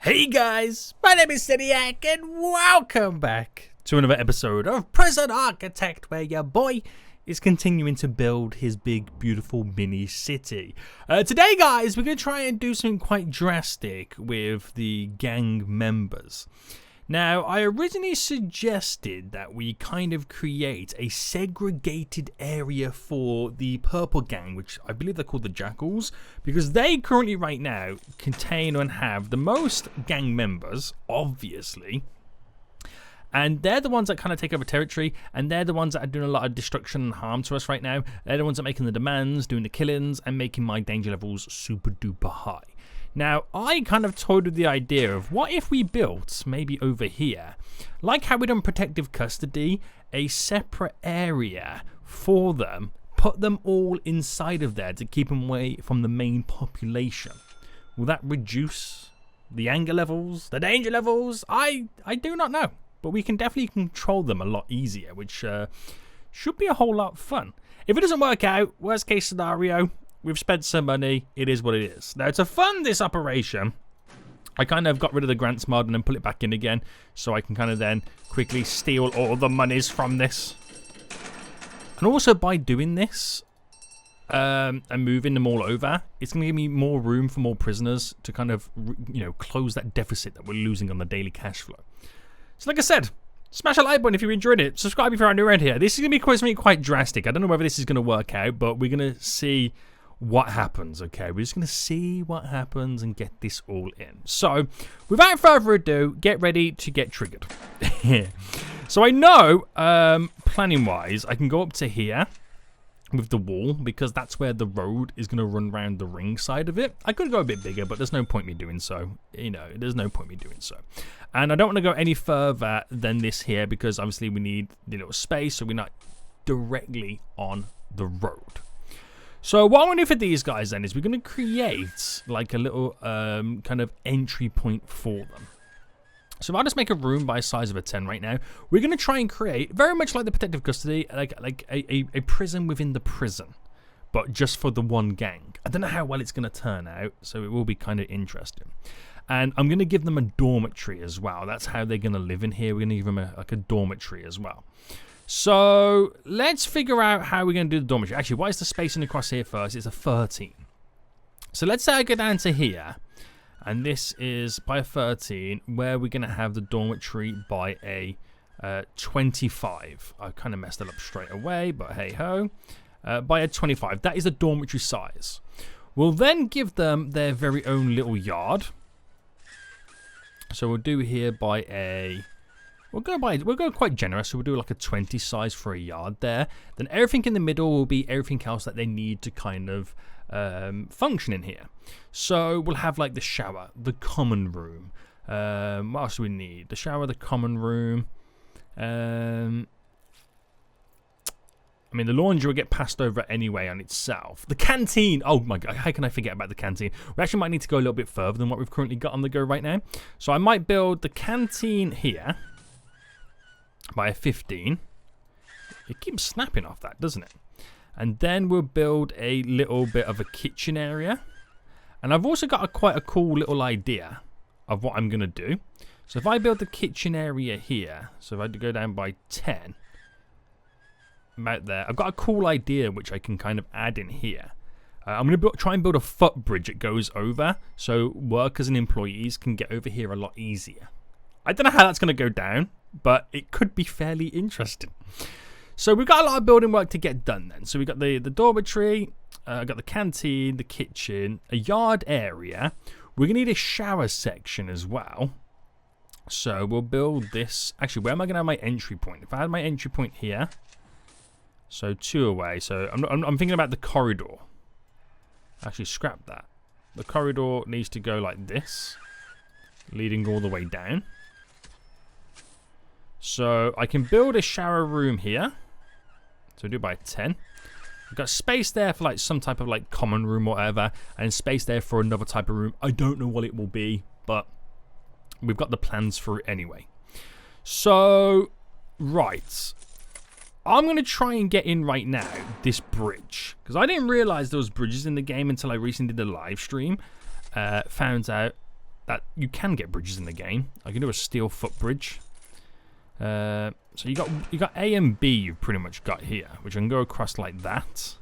Hey guys, my name is Seniac and welcome back to another episode of Prison Architect, where your boy is continuing to build his big beautiful mini city. Today guys, we're going to try and do something quite drastic with the gang members. Now, I originally suggested that we kind of create a segregated area for the purple gang, which I believe they're called the Jackals, because they currently right now contain and have the most gang members, obviously. And they're the ones that kind of take over territory, and they're the ones that are doing a lot of destruction and harm to us right now. They're the ones that are making the demands, doing the killings, and making my danger levels super duper high. Now, I kind of toyed with the idea of what if we built, maybe over here, like how we done protective custody, a separate area for them, put them all inside of there to keep them away from the main population. Will that reduce the anger levels, the danger levels? I do not know, but we can definitely control them a lot easier, which should be a whole lot of fun. If it doesn't work out, worst case scenario, we've spent some money, it is what it is. Now, to fund this operation, I kind of got rid of the grants mod and then put it back in again, so I can kind of then quickly steal all the monies from this. And also by doing this, and moving them all over, it's going to give me more room for more prisoners to kind of, close that deficit that we're losing on the daily cash flow. So like I said, smash a like button if you enjoyed it. Subscribe if you're new around here. This is going to be something quite drastic. I don't know whether this is going to work out, but we're going to see what happens, okay? We're just going to see what happens and get this all in. So, without further ado, get ready to get triggered. So I know, planning-wise, I can go up to here with the wall, because that's where the road is going to run around the ring side of it. I could go a bit bigger, but there's no point me doing so. There's no point me doing so. And I don't want to go any further than this here, because obviously we need the little space, so we're not directly on the road. So what I'm going to do for these guys then is we're going to create like a little kind of entry point for them. So if I just make a room by a size of a 10 right now, we're going to try and create, very much like the protective custody, like a prison within the prison, but just for the one gang. I don't know how well it's going to turn out, so it will be kind of interesting. And I'm going to give them a dormitory as well. That's how they're going to live in here. We're going to give them like a dormitory as well. So let's figure out how we're going to do the dormitory. Actually, what is the spacing across here first? It's a 13. So let's say I go down to here, and this is by a 13, where we're going to have the dormitory by a 25. I kind of messed it up straight away, but hey ho. By a 25. That is the dormitory size. We'll then give them their very own little yard. So we'll do here by a... We'll go quite generous, so we'll do like a 20 size for a yard there. Then everything in the middle will be everything else that they need to kind of function in here. So we'll have like the shower, the common room. What else do we need? The shower, the common room. I mean, the laundry will get passed over anyway on itself. The canteen. Oh my god, how can I forget about the canteen? We actually might need to go a little bit further than what we've currently got on the go right now. So I might build the canteen here by a 15. It keeps snapping off that, doesn't it? And then we'll build a little bit of a kitchen area. And I've also got quite a cool little idea of what I'm going to do. So if I build the kitchen area here, so if I go down by 10, about there, I've got a cool idea which I can kind of add in here. I'm going to try and build a footbridge that goes over, so workers and employees can get over here a lot easier. I don't know how that's going to go down, but it could be fairly interesting. So we've got a lot of building work to get done then. So we've got the dormitory, got the canteen, the kitchen, a yard area. We're going to need a shower section as well. So we'll build this. Actually, where am I going to have my entry point? If I had my entry point here, so 2 away. So I'm thinking about the corridor. Actually, scrap that. The corridor needs to go like this, leading all the way down. So I can build a shower room here. So do it by 10. I've got space there for like some type of like common room or whatever, and space there for another type of room. I don't know what it will be, but we've got the plans for it anyway. So, right. I'm going to try and get in right now this bridge, because I didn't realize there was bridges in the game until I recently did the live stream. Found out that you can get bridges in the game. I can do a steel footbridge. So you got A and B you've pretty much got here, which I can go across like that,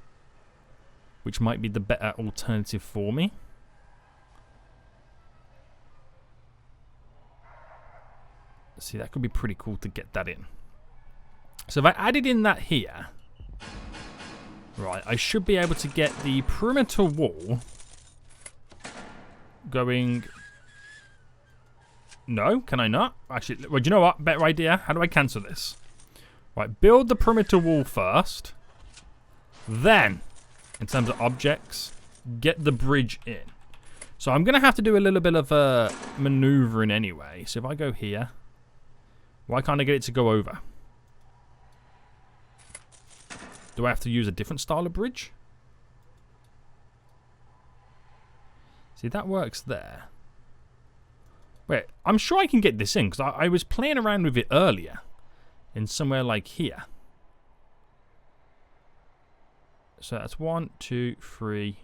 which might be the better alternative for me. See, that could be pretty cool to get that in. So if I added in that here, right, I should be able to get the perimeter wall going. No, can I not? Actually, well, do you know what? Better idea. How do I cancel this? Right, build the perimeter wall first. Then, in terms of objects, get the bridge in. So I'm going to have to do a little bit of maneuvering anyway. So if I go here, why can't I get it to go over? Do I have to use a different style of bridge? See, that works there. Wait, I'm sure I can get this in, because I was playing around with it earlier. In somewhere like here. So that's 1, 2, 3.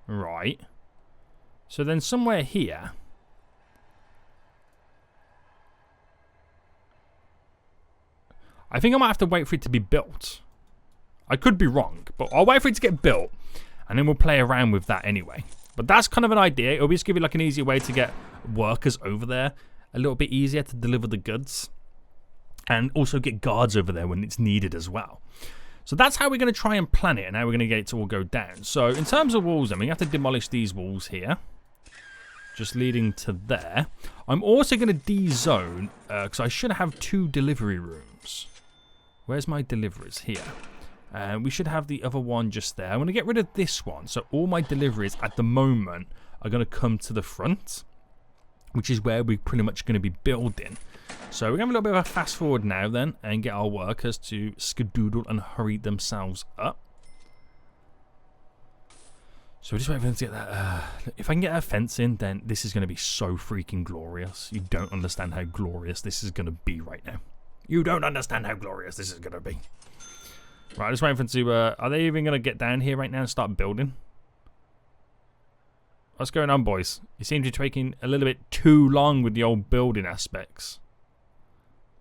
Right. So then somewhere here. I think I might have to wait for it to be built. I could be wrong, but I'll wait for it to get built. And then we'll play around with that anyway. But that's kind of an idea. It'll just give you like an easier way to get workers over there. A little bit easier to deliver the goods. And also get guards over there when it's needed as well. So that's how we're going to try and plan it. And how we're going to get it to all go down. So in terms of walls, then we have to demolish these walls here. Just leading to there. I'm also going to de-zone. Because I should have 2 delivery rooms. Where's my deliveries? Here. We should have the other one just there. I'm going to get rid of this one. So all my deliveries at the moment are going to come to the front. Which is where we're pretty much going to be building. So we're going to have a little bit of a fast forward now then. And get our workers to skedoodle and hurry themselves up. So we're just waiting for them to get that. If I can get a fence in, then this is going to be so freaking glorious. You don't understand how glorious this is going to be right now. You don't understand how glorious this is going to be. Right, just waiting for them to... are they even going to get down here right now and start building? What's going on, boys? You seem to be taking a little bit too long with the old building aspects.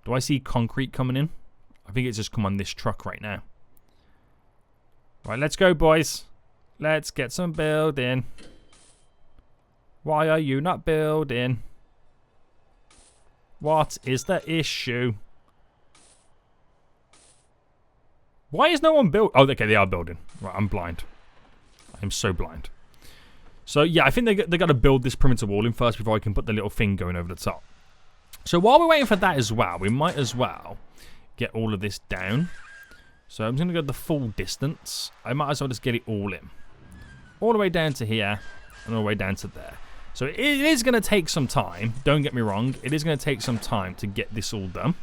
Do I see concrete coming in? I think it's just come on this truck right now. Right, let's go, boys. Let's get some building. Why are you not building? What is the issue? Why is no one built? Oh, okay, they are building. Right, I'm blind. I'm so blind. So, yeah, I think they got to build this perimeter wall in first before I can put the little thing going over the top. So, while we're waiting for that as well, we might as well get all of this down. So, I'm going to go the full distance. I might as well just get it all in. All the way down to here and all the way down to there. So, it is going to take some time. Don't get me wrong. It is going to take some time to get this all done.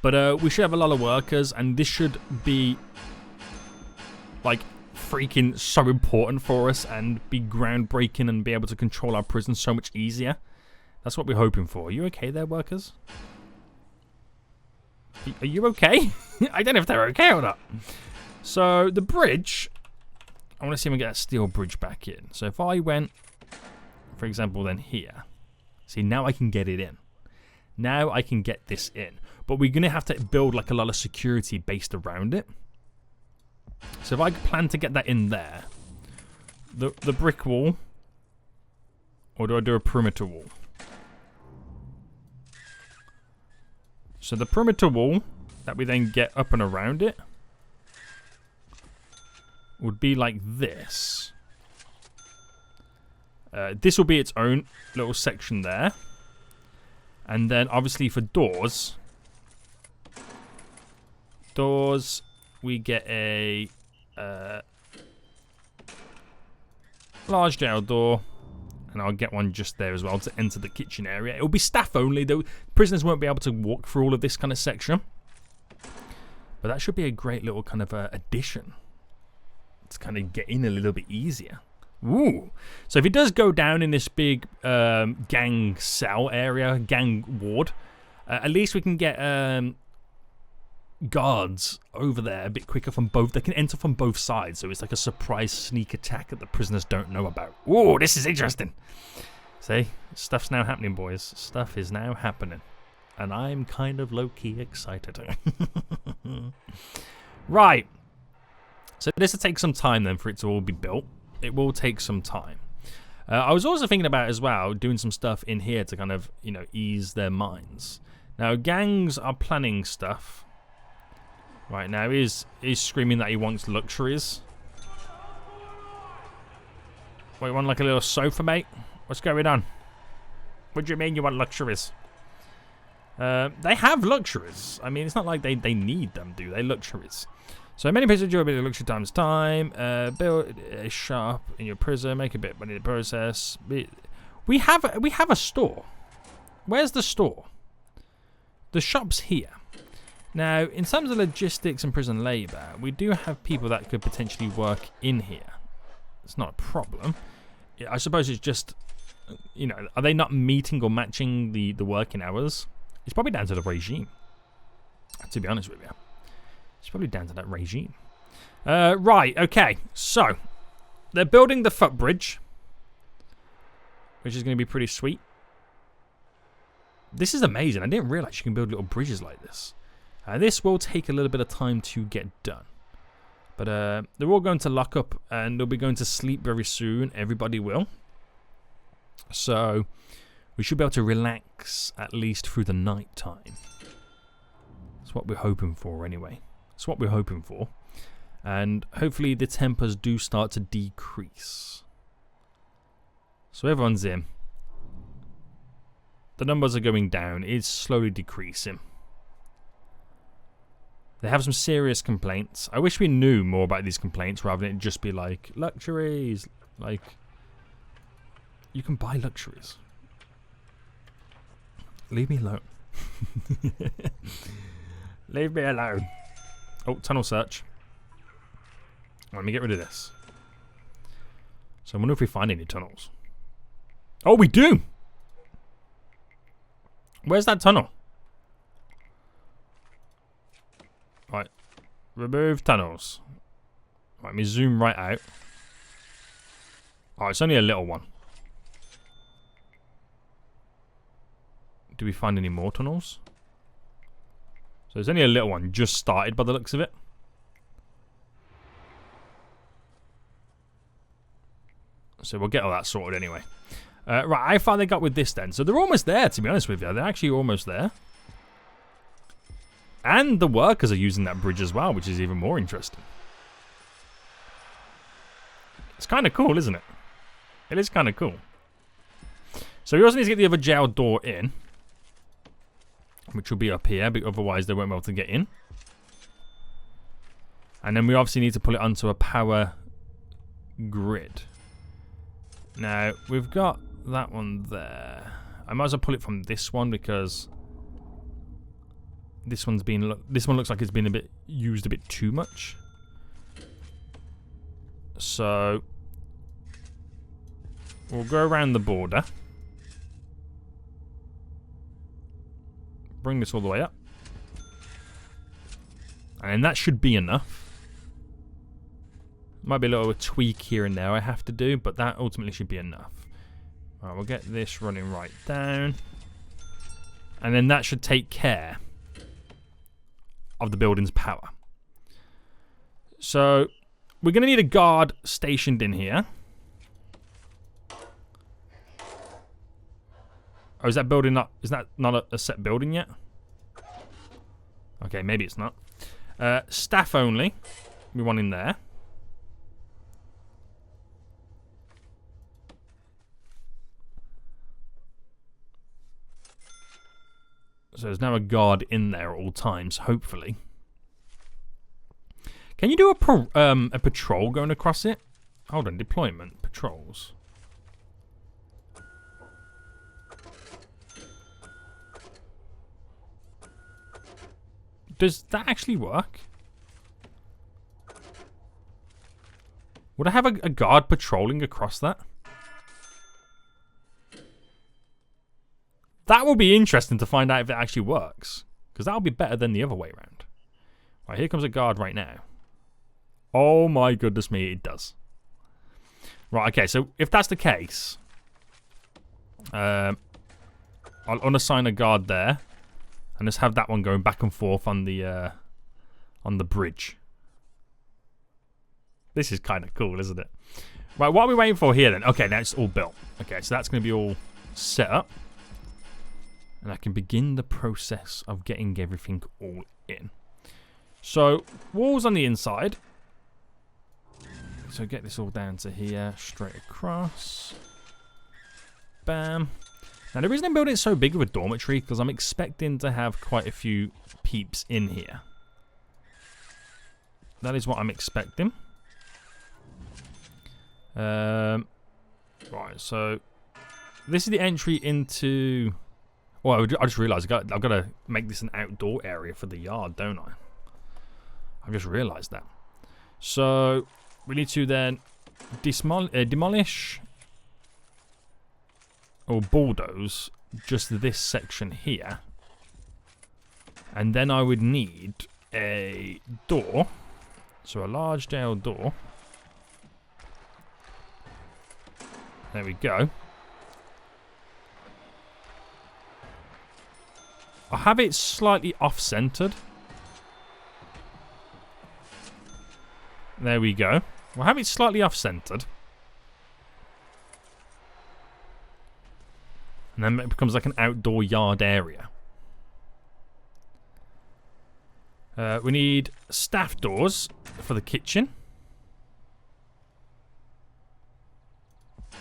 But we should have a lot of workers, and this should be, like, freaking so important for us and be groundbreaking and be able to control our prison so much easier. That's what we're hoping for. Are you okay there, workers? Are you okay? I don't know if they're okay or not. So, the bridge, I want to see if we can get a steel bridge back in. So, if I went, for example, then here. See, now I can get it in. Now I can get this in. But we're going to have to build like a lot of security based around it. So if I plan to get that in there, the brick wall, or do I do a perimeter wall? So the perimeter wall that we then get up and around it would be like this. This will be its own little section there. And then obviously for doors, we get a large jail door, and I'll get one just there as well to enter the kitchen area. It will be staff only, though. Prisoners won't be able to walk through all of this kind of section. But that should be a great little kind of addition. It's kind of get in a little bit easier. Ooh. So if it does go down in this big gang cell area, gang ward, at least we can get guards over there a bit quicker from both. They can enter from both sides, so it's like a surprise sneak attack that the prisoners don't know about. Ooh, this is interesting. See, stuff's now happening, boys. Stuff is now happening, and I'm kind of low-key excited. Right. So this will take some time then for it to all be built. It will take some time. I was also thinking about as well doing some stuff in here to kind of, you know, ease their minds. Now, gangs are planning stuff. Right now, he's screaming that he wants luxuries. What, you want like a little sofa, mate? What's going on? What do you mean you want luxuries? They have luxuries. I mean, it's not like they need them, do they? Luxuries. So many places enjoy a bit of luxury times time. Build a shop in your prison. Make a bit of money in the process. We have a store. Where's the store? The shop's here. Now, in terms of logistics and prison labour, we do have people that could potentially work in here. It's not a problem. I suppose it's just, you know, are they not meeting or matching the working hours? It's probably down to the regime, to be honest with you. It's probably down to that regime. Right, okay. So, they're building the footbridge, which is going to be pretty sweet. This is amazing. I didn't realise you can build little bridges like this. This will take a little bit of time to get done. But they're all going to lock up and they'll be going to sleep very soon. Everybody will. So, we should be able to relax at least through the night time. That's what we're hoping for anyway. That's what we're hoping for. And hopefully the tempers do start to decrease. So everyone's in. The numbers are going down. It's slowly decreasing. They have some serious complaints. I wish we knew more about these complaints rather than it just be like, luxuries. Like, you can buy luxuries. Leave me alone. Leave me alone. Oh, tunnel search. Let me get rid of this. So I wonder if we find any tunnels. Oh, we do! Where's that tunnel? Right. Remove tunnels. Right, let me zoom right out. Oh, it's only a little one. Do we find any more tunnels? So there's only a little one just started by the looks of it. So we'll get all that sorted anyway. Right, how far they got with this then? So they're almost there, to be honest with you. They're actually almost there. And the workers are using that bridge as well, which is even more interesting. It's kind of cool, isn't it? It is kind of cool. So we also need to get the other jail door in. Which will be up here, but otherwise they won't be able to get in. And then we obviously need to pull it onto a power grid. Now, we've got that one there. I might as well pull it from this one because this one looks like it's been used a bit too much. So we'll go around the border. Bring this all the way up. And that should be enough. Might be a little tweak here and there I have to do, but that ultimately should be enough. Alright, we'll get this running right down. And then that should take care of the building's power. So, we're going to need a guard stationed in here. Oh, is that building not... Is that not a set building yet? Okay, maybe it's not. Staff only. We want in there. So there's now a guard in there at all times, hopefully. Can you do a patrol going across it? Hold on, deployment, patrols. Does that actually work? Would I have a guard patrolling across that? That will be interesting to find out if it actually works. Because that will be better than the other way around. Right, here comes a guard right now. Oh my goodness me, it does. Right, okay, so if that's the case, I'll unassign a guard there, and just have that one going back and forth on the bridge. This is kind of cool, isn't it? Right, what are we waiting for here then? Okay, now it's all built. Okay, so that's going to be all set up. And I can begin the process of getting everything all in. So, walls on the inside. So get this all down to here, straight across. Bam. Now the reason I'm building it so big of a dormitory, because I'm expecting to have quite a few peeps in here. That is what I'm expecting. Right, so this is the entry into... Well, I just realised I've got to make this an outdoor area for the yard, don't I? I've just realised that. So we need to then demolish or bulldoze just this section here. And then I would need a door. So a large jail door. There we go. I'll have it slightly off-centered. There we go. We'll have it slightly off-centered. And then it becomes like an outdoor yard area. We need staff doors for the kitchen.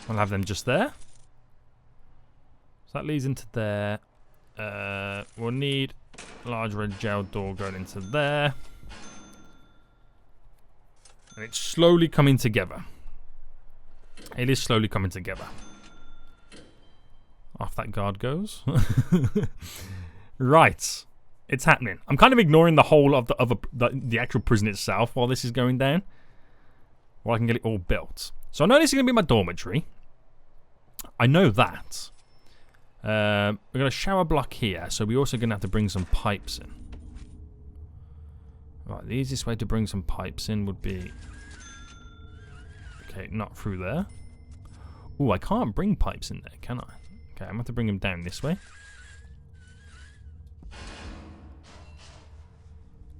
We'll have them just there. So that leads into there. We'll need a large red gel door going into there. And it's slowly coming together. It is slowly coming together. Off that guard goes. Right. It's happening. I'm kind of ignoring the whole of the actual prison itself while this is going down. While I can get it all built. So I know this is going to be my dormitory. I know that. We've got a shower block here, so we're also going to have to bring some pipes in. Right, the easiest way to bring some pipes in would be... Okay, not through there. Ooh, I can't bring pipes in there, can I? Okay, I'm going to have to bring them down this way.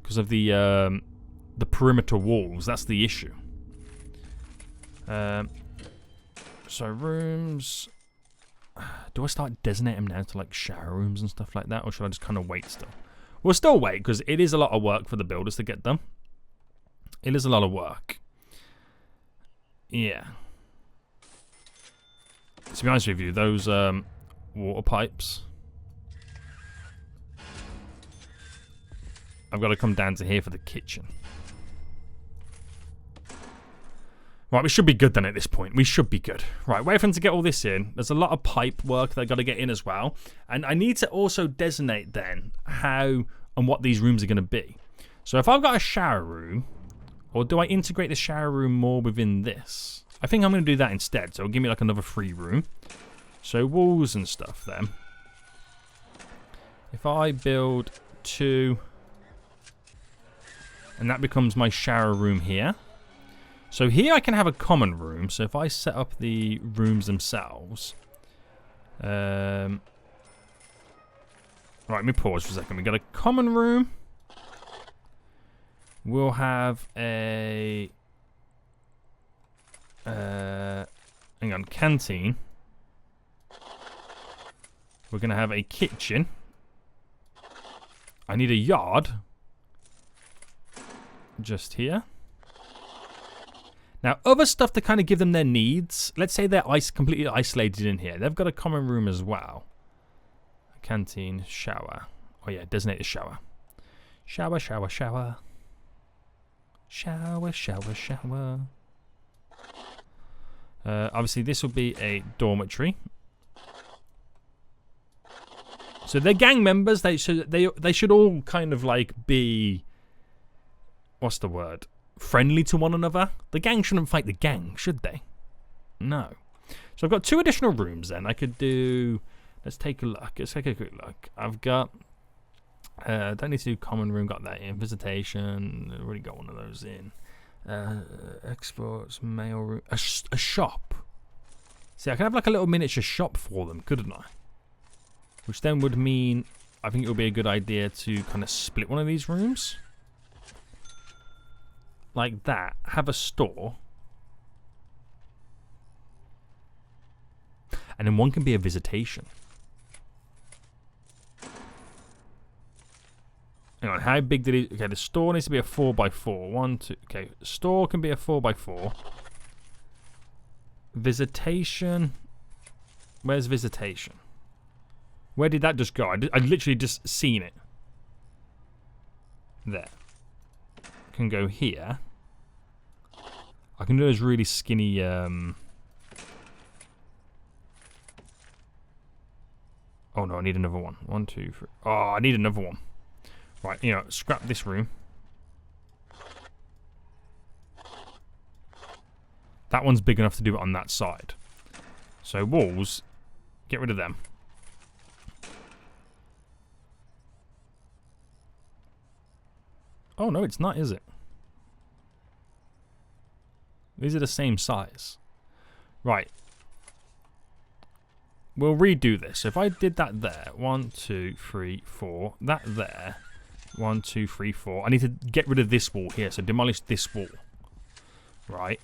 Because of the perimeter walls, that's the issue. So rooms... Do I start designating them now to like shower rooms and stuff like that, or should I just kind of wait still? We'll still wait because it is a lot of work for the builders to get done. It is a lot of work. Yeah. To be honest with you, those water pipes, I've got to come down to here for the kitchen. Right, we should be good then at this point. We should be good. Right, wait for them to get all this in. There's a lot of pipe work they've got to get in as well. And I need to also designate then how and what these rooms are going to be. So if I've got a shower room, or do I integrate the shower room more within this? I think I'm going to do that instead. So it'll give me like another free room. So walls and stuff then. If I build 2, and that becomes my shower room here. So here I can have a common room. So if I set up the rooms themselves. Right, let me pause for a second. We've got a common room. We'll have a... hang on, canteen. We're going to have a kitchen. I need a yard. Just here. Now, other stuff to kind of give them their needs. Let's say they're completely isolated in here. They've got a common room as well. A canteen, shower. Oh yeah, designate a shower. Shower, shower, shower. Shower, shower, shower. Obviously, this will be a dormitory. So they're gang members. They should all kind of like be... What's the word? Friendly to one another. The gang shouldn't fight the gang, should they? No. So I've got 2 additional rooms then. I could do... Let's take a look. Let's take a quick look. I've got Don't need to do common room. Got that in. Visitation. Already got one of those in. Exports. Mail room. A shop. See, I can have like a little miniature shop for them, couldn't I? Which then would mean I think it would be a good idea to kind of split one of these rooms. Like that. Have a store. And then one can be a visitation. Hang on, how big did he... Okay, the store needs to be a 4x4. 1, 2... Okay, store can be a 4x4. Visitation. Where's visitation? Where did that just go? I literally just seen it. There. Can go here. I can do those really skinny... Oh no, I need another one. 1, 2, 3. Oh, I need another one. Right, you know, scrap this room. That one's big enough to do it on that side. So walls, get rid of them. Oh no, it's not, is it? These are the same size. Right. We'll redo this. So if I did that there, 1, 2, 3, 4, that there, 1, 2, 3, 4. I need to get rid of this wall here, so demolish this wall. Right.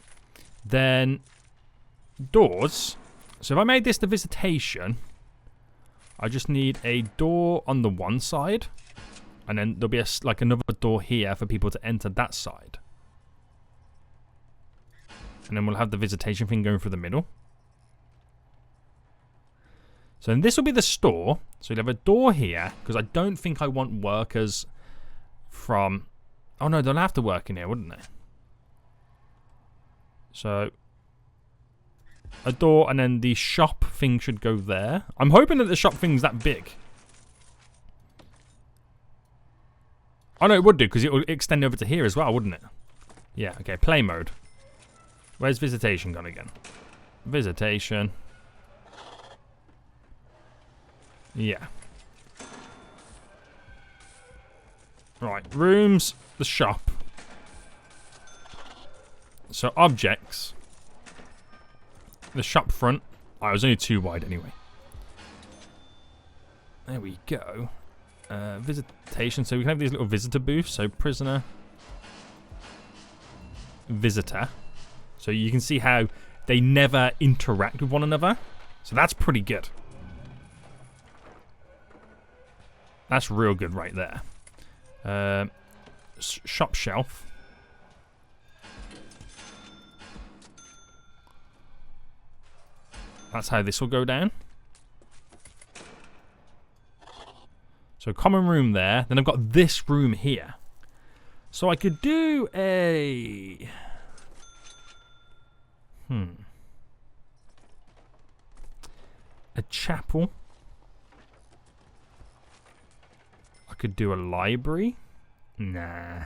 Then doors. So if I made this the visitation, I just need a door on the one side, and then there'll be like another door here for people to enter that side. And then we'll have the visitation thing going through the middle. So then this will be the store. So you'll have a door here, because I don't think I want workers from... Oh no, they'll have to work in here, wouldn't they? So a door, and then the shop thing should go there. I'm hoping that the shop thing's that big. Oh no, it would do, because it will extend over to here as well, wouldn't it? Yeah, okay, play mode. Where's visitation gone again? Visitation. Yeah. Right, rooms, the shop. So objects. The shop front. I was only 2 wide anyway. There we go. Visitation. So we can have these little visitor booths. So prisoner. Visitor. So you can see how they never interact with one another. So that's pretty good. That's real good right there. Shop shelf. That's how this will go down. So common room there. Then I've got this room here. So I could do a... A chapel. I could do a library. Nah.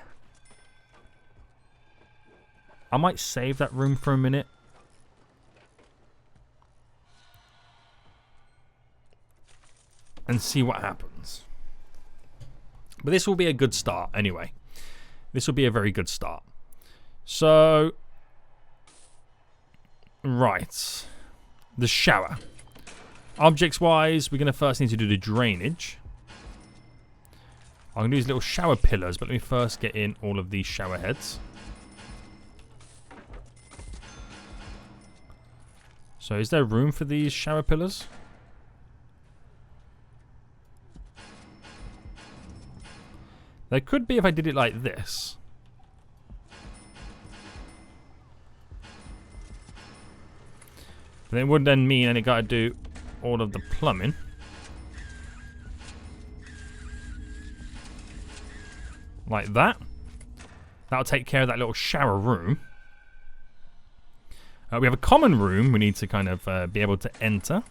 I might save that room for a minute. And see what happens. But this will be a good start anyway. This will be a very good start. So... Right. The shower. Objects-wise, we're going to first need to do the drainage. I'm going to use little shower pillars, but let me first get in all of these shower heads. So is there room for these shower pillars? There could be if I did it like this. But it would then mean I got to do all of the plumbing. Like that. That'll take care of that little shower room. We have a common room we need to kind of be able to enter.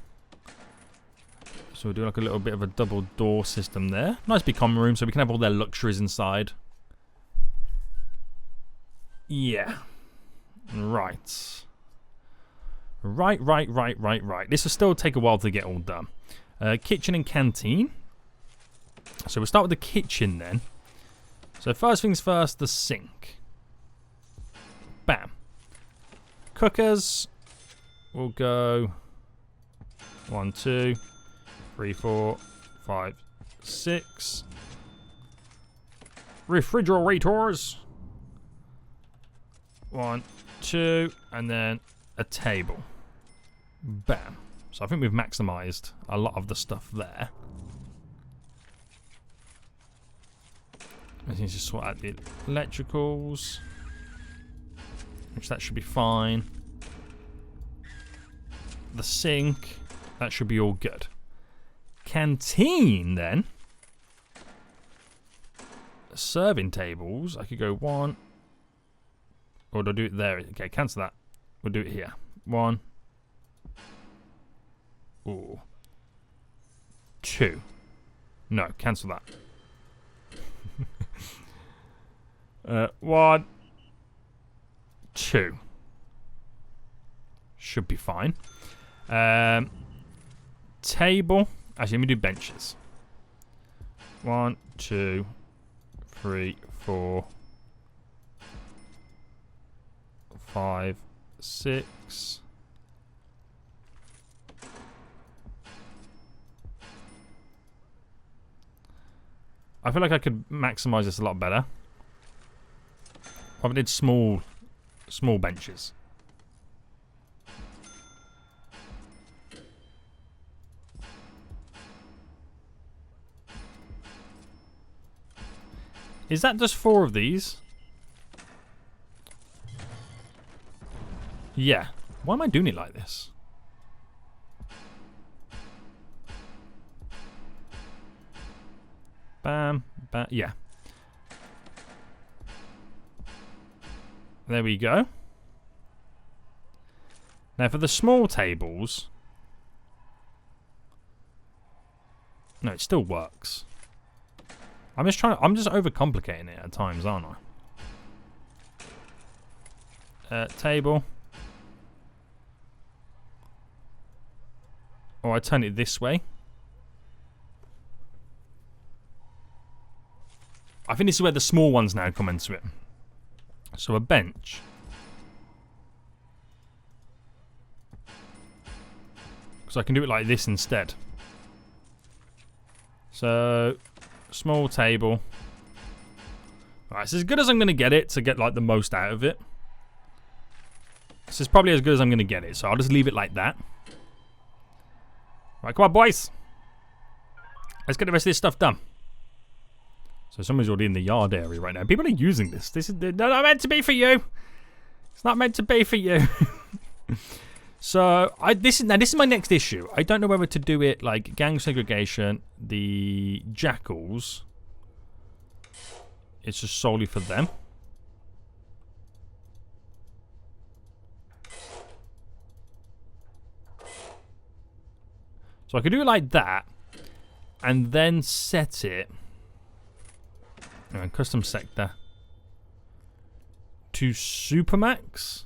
So we'll do like a little bit of a double door system there. Nice big common room so we can have all their luxuries inside. Yeah. Right. Right. This will still take a while to get all done. Kitchen and canteen. So we'll start with the kitchen then. So first things first, the sink. Bam. Cookers. We'll go 1, 2, 3, 4, 5, 6. Refrigerators. 1, 2, and then a table. Bam. So I think we've maximised a lot of the stuff there. I need to sort out the electricals, which that should be fine. The sink, that should be all good. Canteen then. Serving tables, I could go 1. Or do I do it there? Okay, cancel that. We'll do it here. 1. Ooh. 2. No, cancel that. 1, 2. Should be fine. Table. Actually, let me do benches. 1, 2, 3, 4, 5, 6. I feel like I could maximize this a lot better. I did small benches. Is that just 4 of these? Yeah. Why am I doing it like this? Bam, bam, yeah. There we go. Now for the small tables... No, it still works. I'm just overcomplicating it at times, aren't I? Table. Or I turn it this way. I think this is where the small ones now come into it. So a bench. So I can do it like this instead. So, small table. Alright, it's as good as I'm going to get it to get like the most out of it. This is probably as good as I'm going to get it, so I'll just leave it like that. Right, come on, boys. Let's get the rest of this stuff done. So someone's already in the yard area right now. People are using this. This is not meant to be for you. It's not meant to be for you. So this is my next issue. I don't know whether to do it like gang segregation. The jackals. It's just solely for them. So I could do it like that, and then set it. Custom sector to Supermax.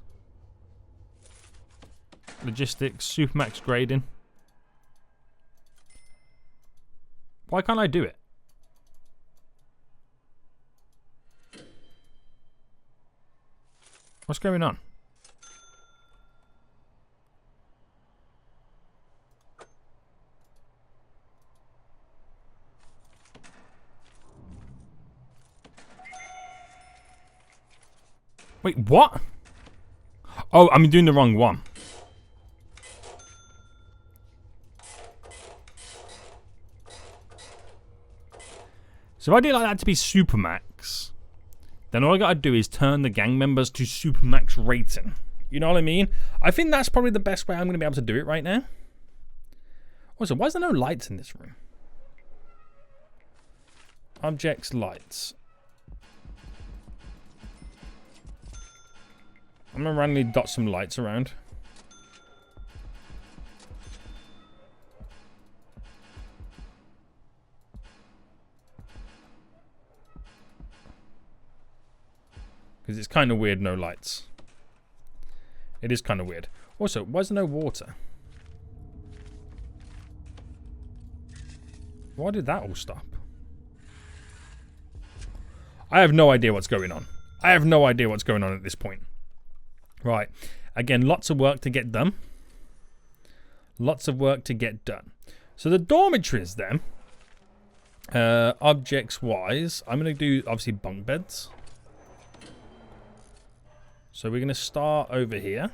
Logistics, Supermax grading. Why can't I do it? What's going on? Wait, what? Oh, I'm doing the wrong one. So if I do like that to be Supermax, then all I gotta do is turn the gang members to Supermax rating. You know what I mean? I think that's probably the best way I'm gonna be able to do it right now. Also, why is there no lights in this room? Objects, lights. I'm gonna randomly dot some lights around. Because it's kind of weird, no lights. It is kind of weird. Also, why is there no water? Why did that all stop? I have no idea what's going on. I have no idea what's going on at this point. Right. Again, lots of work to get done. Lots of work to get done. So the dormitories then, objects-wise, I'm going to do, obviously, bunk beds. So we're going to start over here.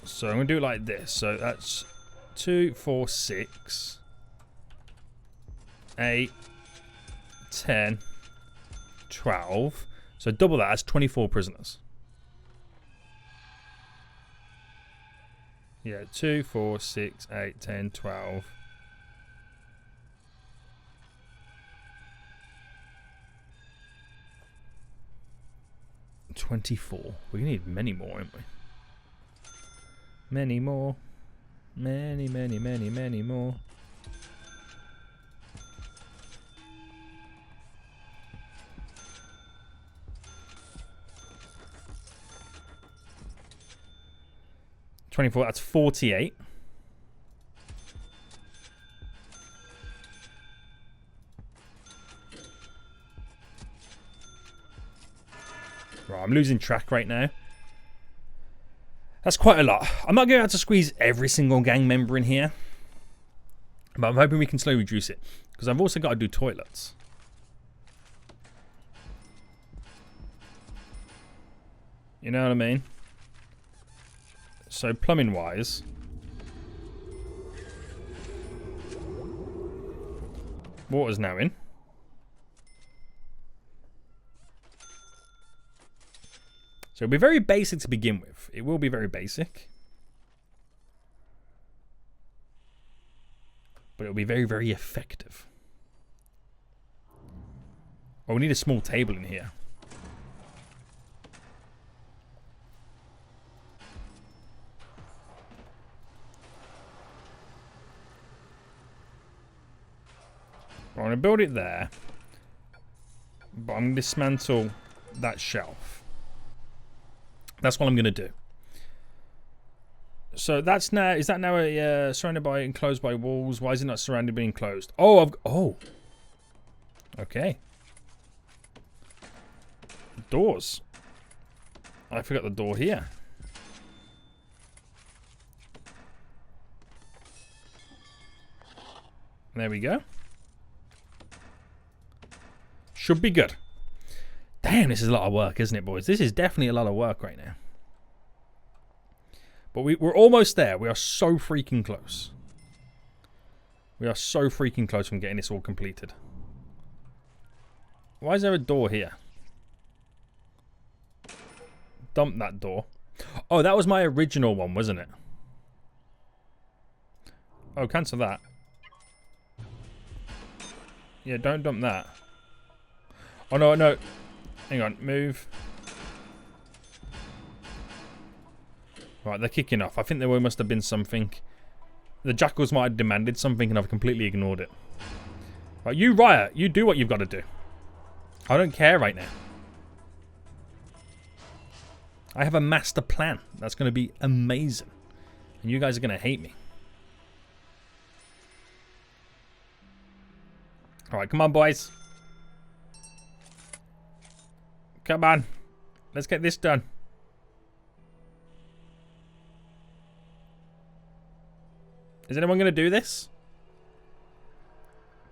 So I'm going to do it like this. So that's 2, 4, 6, 8, 10, 12. So double that, that's 24 prisoners. Yeah, 2, 4, 6, 8, 10, 12. $24. We need many more, won't we? Many more. Many, many, many, many more. $24, that's 48. Right, I'm losing track right now. That's quite a lot. I'm not going to be able to squeeze every single gang member in here. But I'm hoping we can slowly reduce it. Because I've also got to do toilets. You know what I mean? So plumbing wise. Water's now in. So it'll be very basic to begin with. It will be very basic. But it'll be very, very effective. Oh, we need a small table in here. I'm going to build it there. But I'm going to dismantle that shelf. That's what I'm going to do. So that's now, is that now a surrounded by, enclosed by walls? Why is it not surrounded by enclosed? Oh, oh. Okay. Doors. I forgot the door here. There we go. Should be good. Damn, this is a lot of work, isn't it, boys? This is definitely a lot of work right now. But we're almost there. We are so freaking close. We are so freaking close from getting this all completed. Why is there a door here? Dump that door. Oh, that was my original one, wasn't it? Oh, cancel that. Yeah, don't dump that. Oh, no, no. Hang on, move. Right, they're kicking off. I think there must have been something. The jackals might have demanded something and I've completely ignored it. Right, you riot. You do what you've got to do. I don't care right now. I have a master plan. That's going to be amazing. And you guys are going to hate me. Alright, come on, boys. Come on. Let's get this done. Is anyone going to do this?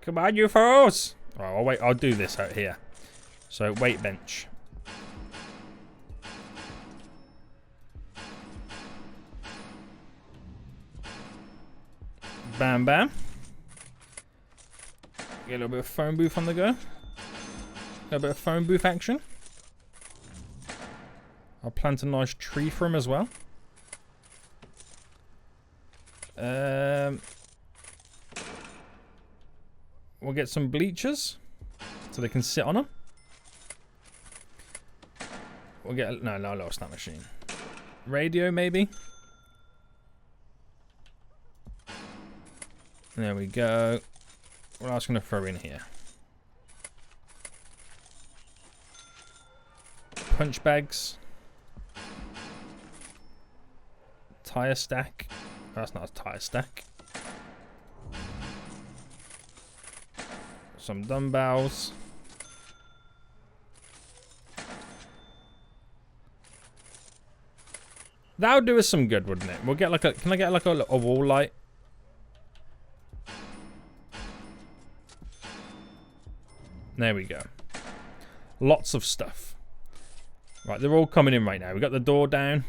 Come on, you fools. Oh, I'll wait. I'll do this out here. So, weight bench. Bam, bam. Get a little bit of phone booth on the go. A little bit of phone booth action. I'll plant a nice tree for him as well. We'll get some bleachers so they can sit on them. We'll get no, it's not machine. Radio maybe. There we go. What else can I throw in here? Punch bags. Tire stack. That's not a tire stack. Some dumbbells. That would do us some good, wouldn't it? We'll get like a... Can I get like a wall light? There we go. Lots of stuff. Right, they're all coming in right now. We got the door down.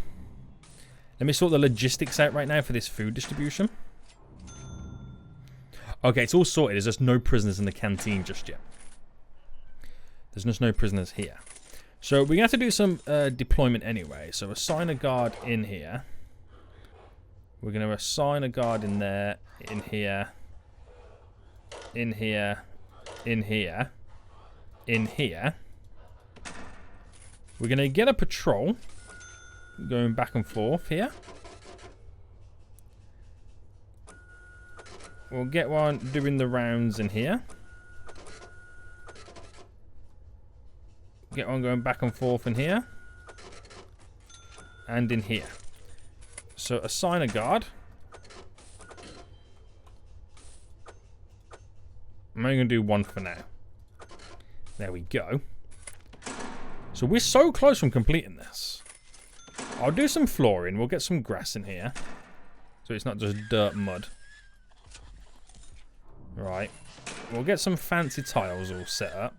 Let me sort the logistics out right now for this food distribution. Okay, it's all sorted. There's just no prisoners in the canteen just yet. There's just no prisoners here. So we're going to have to do some deployment anyway. So assign a guard in here. We're going to assign a guard in there, in here, in here, in here, in here. We're going to get a patrol going back and forth here. We'll get one doing the rounds in here. Get one going back and forth in here. And in here. So assign a guard. I'm only going to do one for now. There we go. So we're so close from completing this. I'll do some flooring. We'll get some grass in here. So it's not just dirt and mud. Right. We'll get some fancy tiles all set up.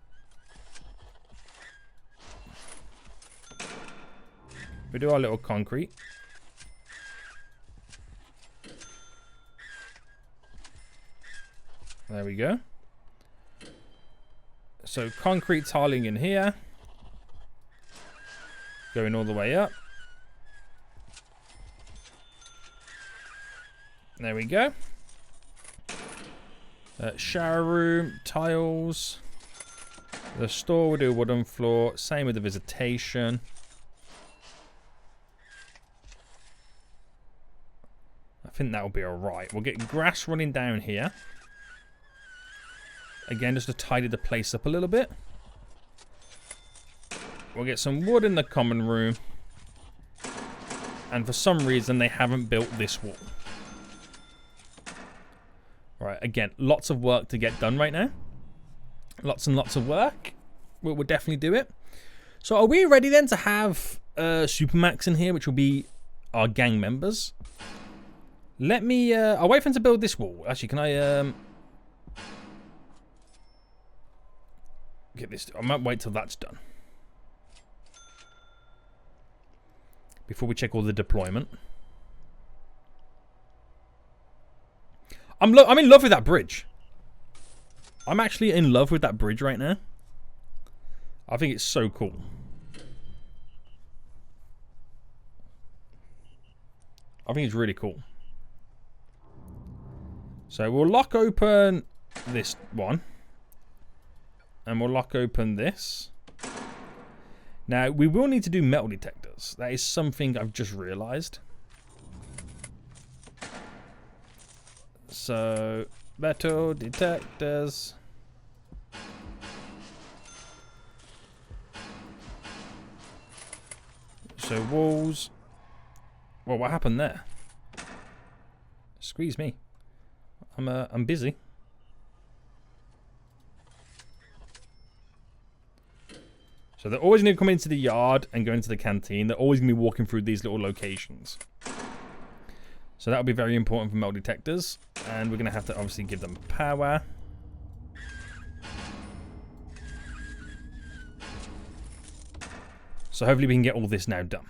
We do our little concrete. There we go. So concrete tiling in here. Going all the way up. There we go. Shower room, tiles. The store will do wooden floor. Same with the visitation. I think that'll be alright. We'll get grass running down here. Again, just to tidy the place up a little bit. We'll get some wood in the common room. And for some reason, they haven't built this wall. Right, again, lots of work to get done right now. Lots and lots of work. We'll definitely do it. So are we ready then to have Supermax in here, which will be our gang members? Let me... I'll wait for him to build this wall. Actually, can I... get this... I might wait till that's done. Before we check all the deployment. I'm in love with that bridge. I'm actually in love with that bridge right now. I think it's so cool. I think it's really cool. So we'll lock open this one. And we'll lock open this. Now, we will need to do metal detectors. That is something I've just realized. So, metal detectors. So, walls. Well, what happened there? Squeeze me. I'm busy. So they're always going to come into the yard and go into the canteen. They're always going to be walking through these little locations. So that'll be very important for metal detectors. And we're going to have to obviously give them power. So hopefully we can get all this now done.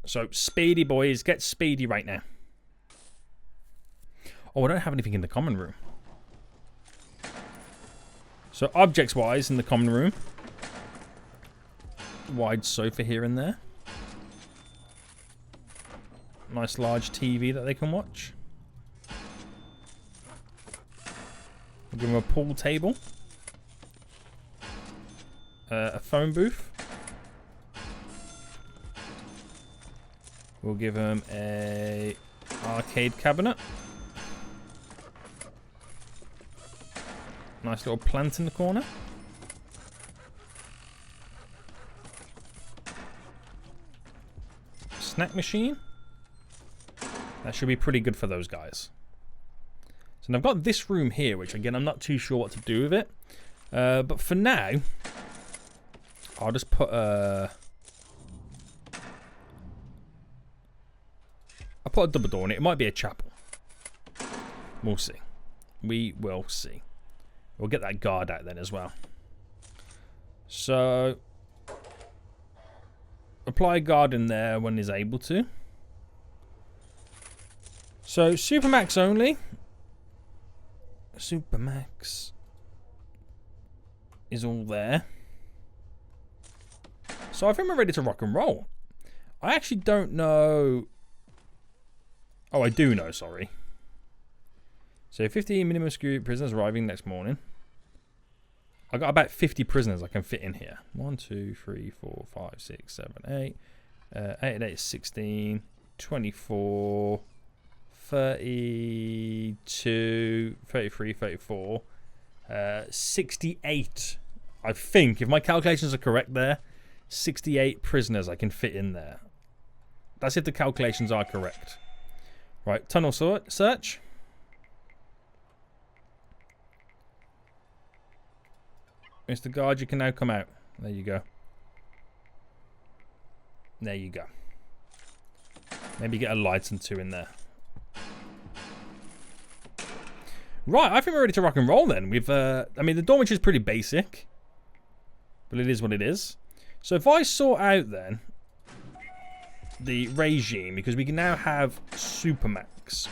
So speedy, boys. Get speedy right now. Oh, I don't have anything in the common room. So objects-wise in the common room. Wide sofa here and there. Nice large TV that they can watch. We'll give them a pool table. A phone booth. We'll give them a arcade cabinet. Nice little plant in the corner. Snack machine. That should be pretty good for those guys. So now I've got this room here, which again I'm not too sure what to do with it. But for now, I'll just put I'll put a double door in it. It might be a chapel. We'll see. We will see. We'll get that guard out then as well. So, apply guard in there when he's able to. So, Supermax only. Supermax is all there. So, I think we're ready to rock and roll. I actually don't know. Oh, I do know, sorry. So 15 minimum security prisoners arriving next morning. I got about 50 prisoners I can fit in here. 1, 2, 3, 4, 5, 6, 7, 8. 8 and 8 is 16. 24. 32. 33, 34. 68. I think, if my calculations are correct there, 68 prisoners I can fit in there. That's if the calculations are correct. Right, tunnel search. Mr. Guard, you can now come out. There you go. There you go. Maybe get a light and 2 in there. Right, I think we're ready to rock and roll then. We've, I mean, the dormitory is pretty basic, but it is what it is. So if I sort out then the regime, because we can now have Supermax.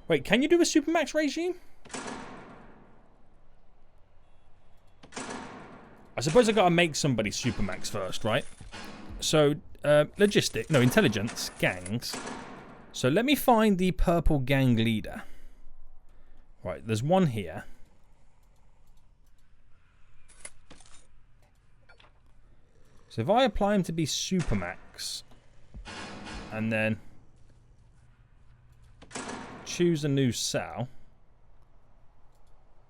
Wait, can you do a Supermax regime? I suppose I've got to make somebody Supermax first, right? So, intelligence, gangs. So let me find the purple gang leader. Right, there's one here. So if I apply him to be Supermax, and then choose a new cell,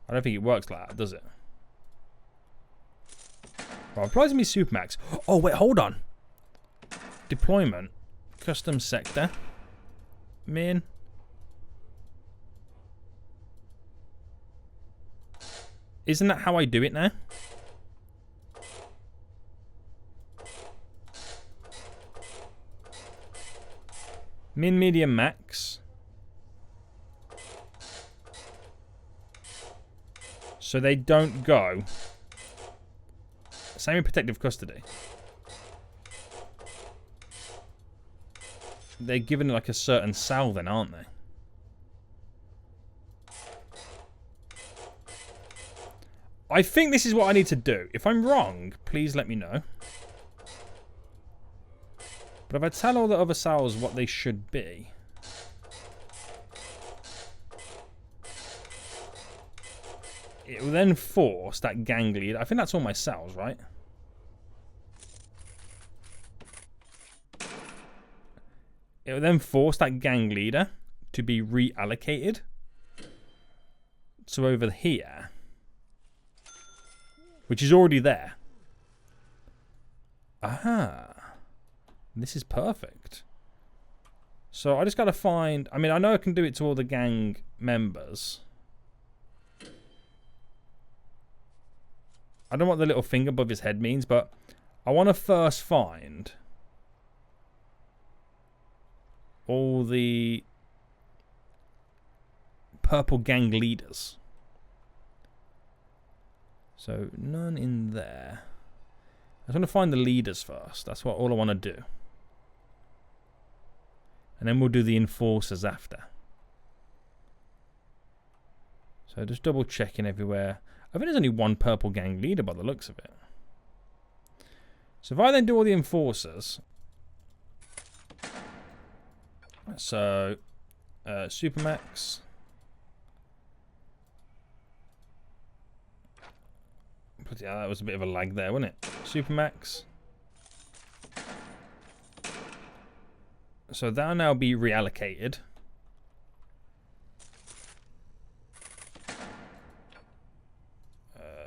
I don't think it works like that, does it? Right, apply to me Supermax. Oh, wait, hold on. Deployment. Custom sector. Min. Isn't that how I do it now? Min, medium, max. So they don't go. Same in protective custody. They're given like a certain cell then, aren't they? I think this is what I need to do. If I'm wrong, please let me know. But if I tell all the other cells what they should be, it will then force that gang leader. I think that's all my cells, right? It will then force that gang leader to be reallocated. So over here, which is already there. Aha. This is perfect. So I just got to find... I mean, I know I can do it to all the gang members. I don't know what the little thing above his head means, but I want to first find all the purple gang leaders. So none in there. I just want to find the leaders first. That's all I want to do. And then we'll do the enforcers after. So just double checking everywhere. I think there's only one purple gang leader by the looks of it. So if I then do all the enforcers. So, Supermax. Yeah, that was a bit of a lag there, wasn't it? Supermax. So that'll now be reallocated.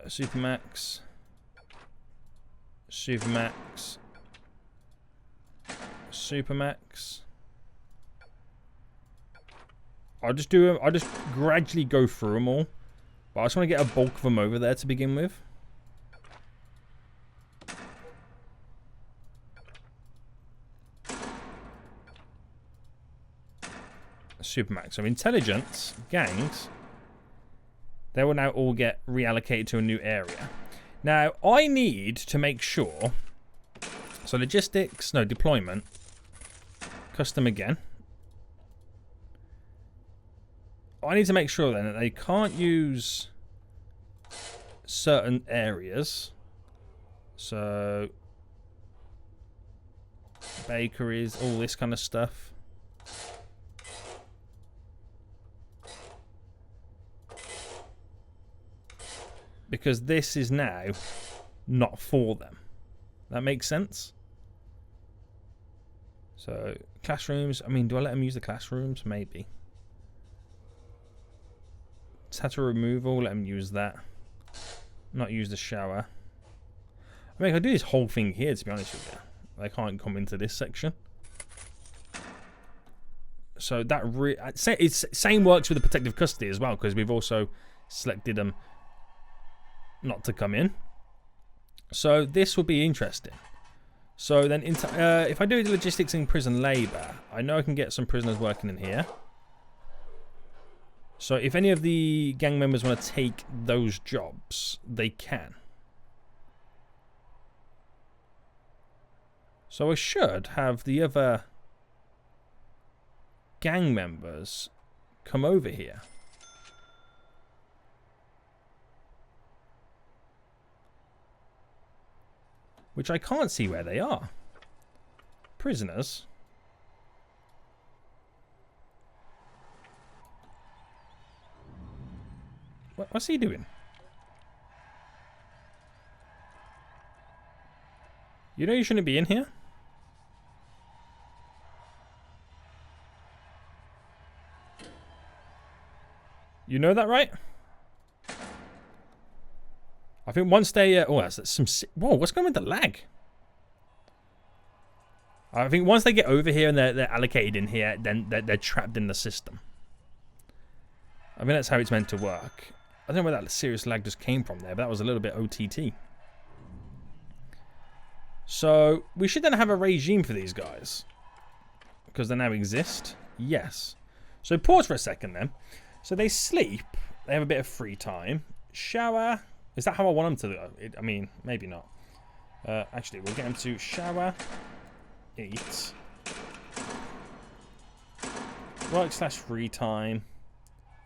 Supermax. Supermax. Supermax. I'll just gradually go through them all. But I just want to get a bulk of them over there to begin with. Supermax. So intelligence, gangs, they will now all get reallocated to a new area. Now, I need to make sure... So logistics, no, deployment. Custom again. I need to make sure then that they can't use certain areas. So bakeries, all this kind of stuff. Because this is now not for them. That makes sense? So classrooms, I mean, do I let them use the classrooms? Maybe. Tattoo removal, let them use that. Not use the shower. I mean, I could do this whole thing here, to be honest with you. They can't come into this section. So that it's same works with the protective custody as well, because we've also selected them not to come in. So this will be interesting. So then, if I do logistics in prison labour, I know I can get some prisoners working in here. So if any of the gang members want to take those jobs, they can. So I should have the other gang members come over here. Which I can't see where they are. Prisoners. What's he doing? You know you shouldn't be in here? You know that, right? I think once they... oh, that's some... Whoa, what's going on with the lag? I think once they get over here and they're allocated in here, then they're trapped in the system. I mean, that's how it's meant to work. I don't know where that serious lag just came from there, but that was a little bit OTT. So, we should then have a regime for these guys. Because they now exist. Yes. So, pause for a second then. So, they sleep. They have a bit of free time. Shower. Is that how I want them to do? I mean, maybe not. Actually, we'll get them to shower, eat, work/free time,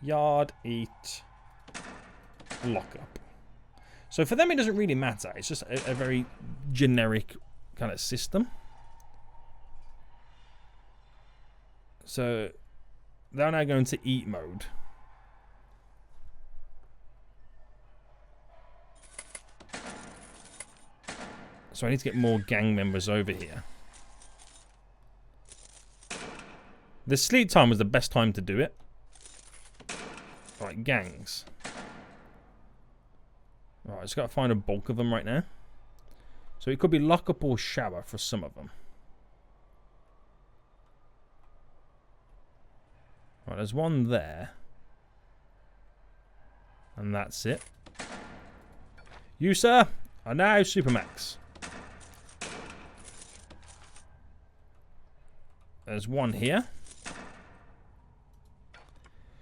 yard, eat, lock up. So for them, it doesn't really matter. It's just a very generic kind of system. So they're now going to eat mode. So I need to get more gang members over here. The sleep time was the best time to do it. Right, gangs. Right, I just got to find a bulk of them right now. So it could be lock up or shower for some of them. Right, there's one there. And that's it. You, sir, are now Supermax. There's one here.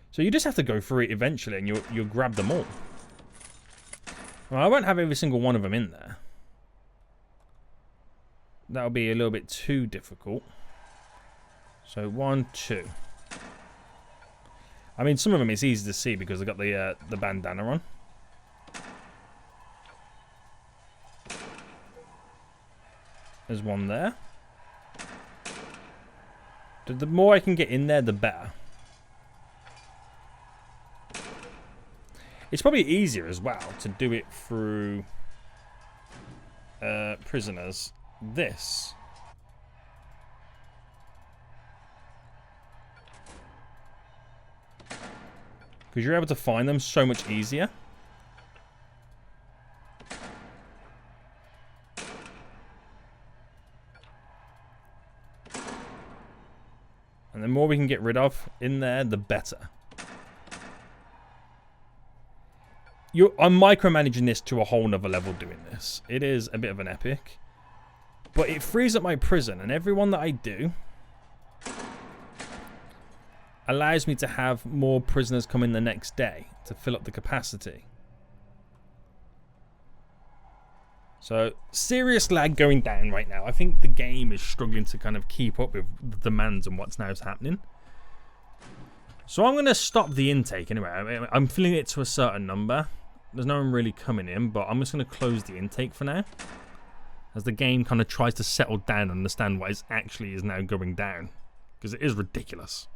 So you just have to go through it eventually and you'll grab them all. Well, I won't have every single one of them in there. That'll be a little bit too difficult. So 1, 2. I mean, some of them it's easy to see because they've got the bandana on. There's one there. The more I can get in there, the better. It's probably easier as well to do it through prisoners. This. Because you're able to find them so much easier. And the more we can get rid of in there, the better. I'm micromanaging this to a whole nother level doing this. It is a bit of an epic. But it frees up my prison, and everyone that I do allows me to have more prisoners come in the next day to fill up the capacity. So, serious lag going down right now. I think the game is struggling to kind of keep up with the demands and what's now happening. So I'm going to stop the intake anyway. I'm filling it to a certain number. There's no one really coming in, but I'm just going to close the intake for now, as the game kind of tries to settle down and understand what actually is now going down, because it is ridiculous.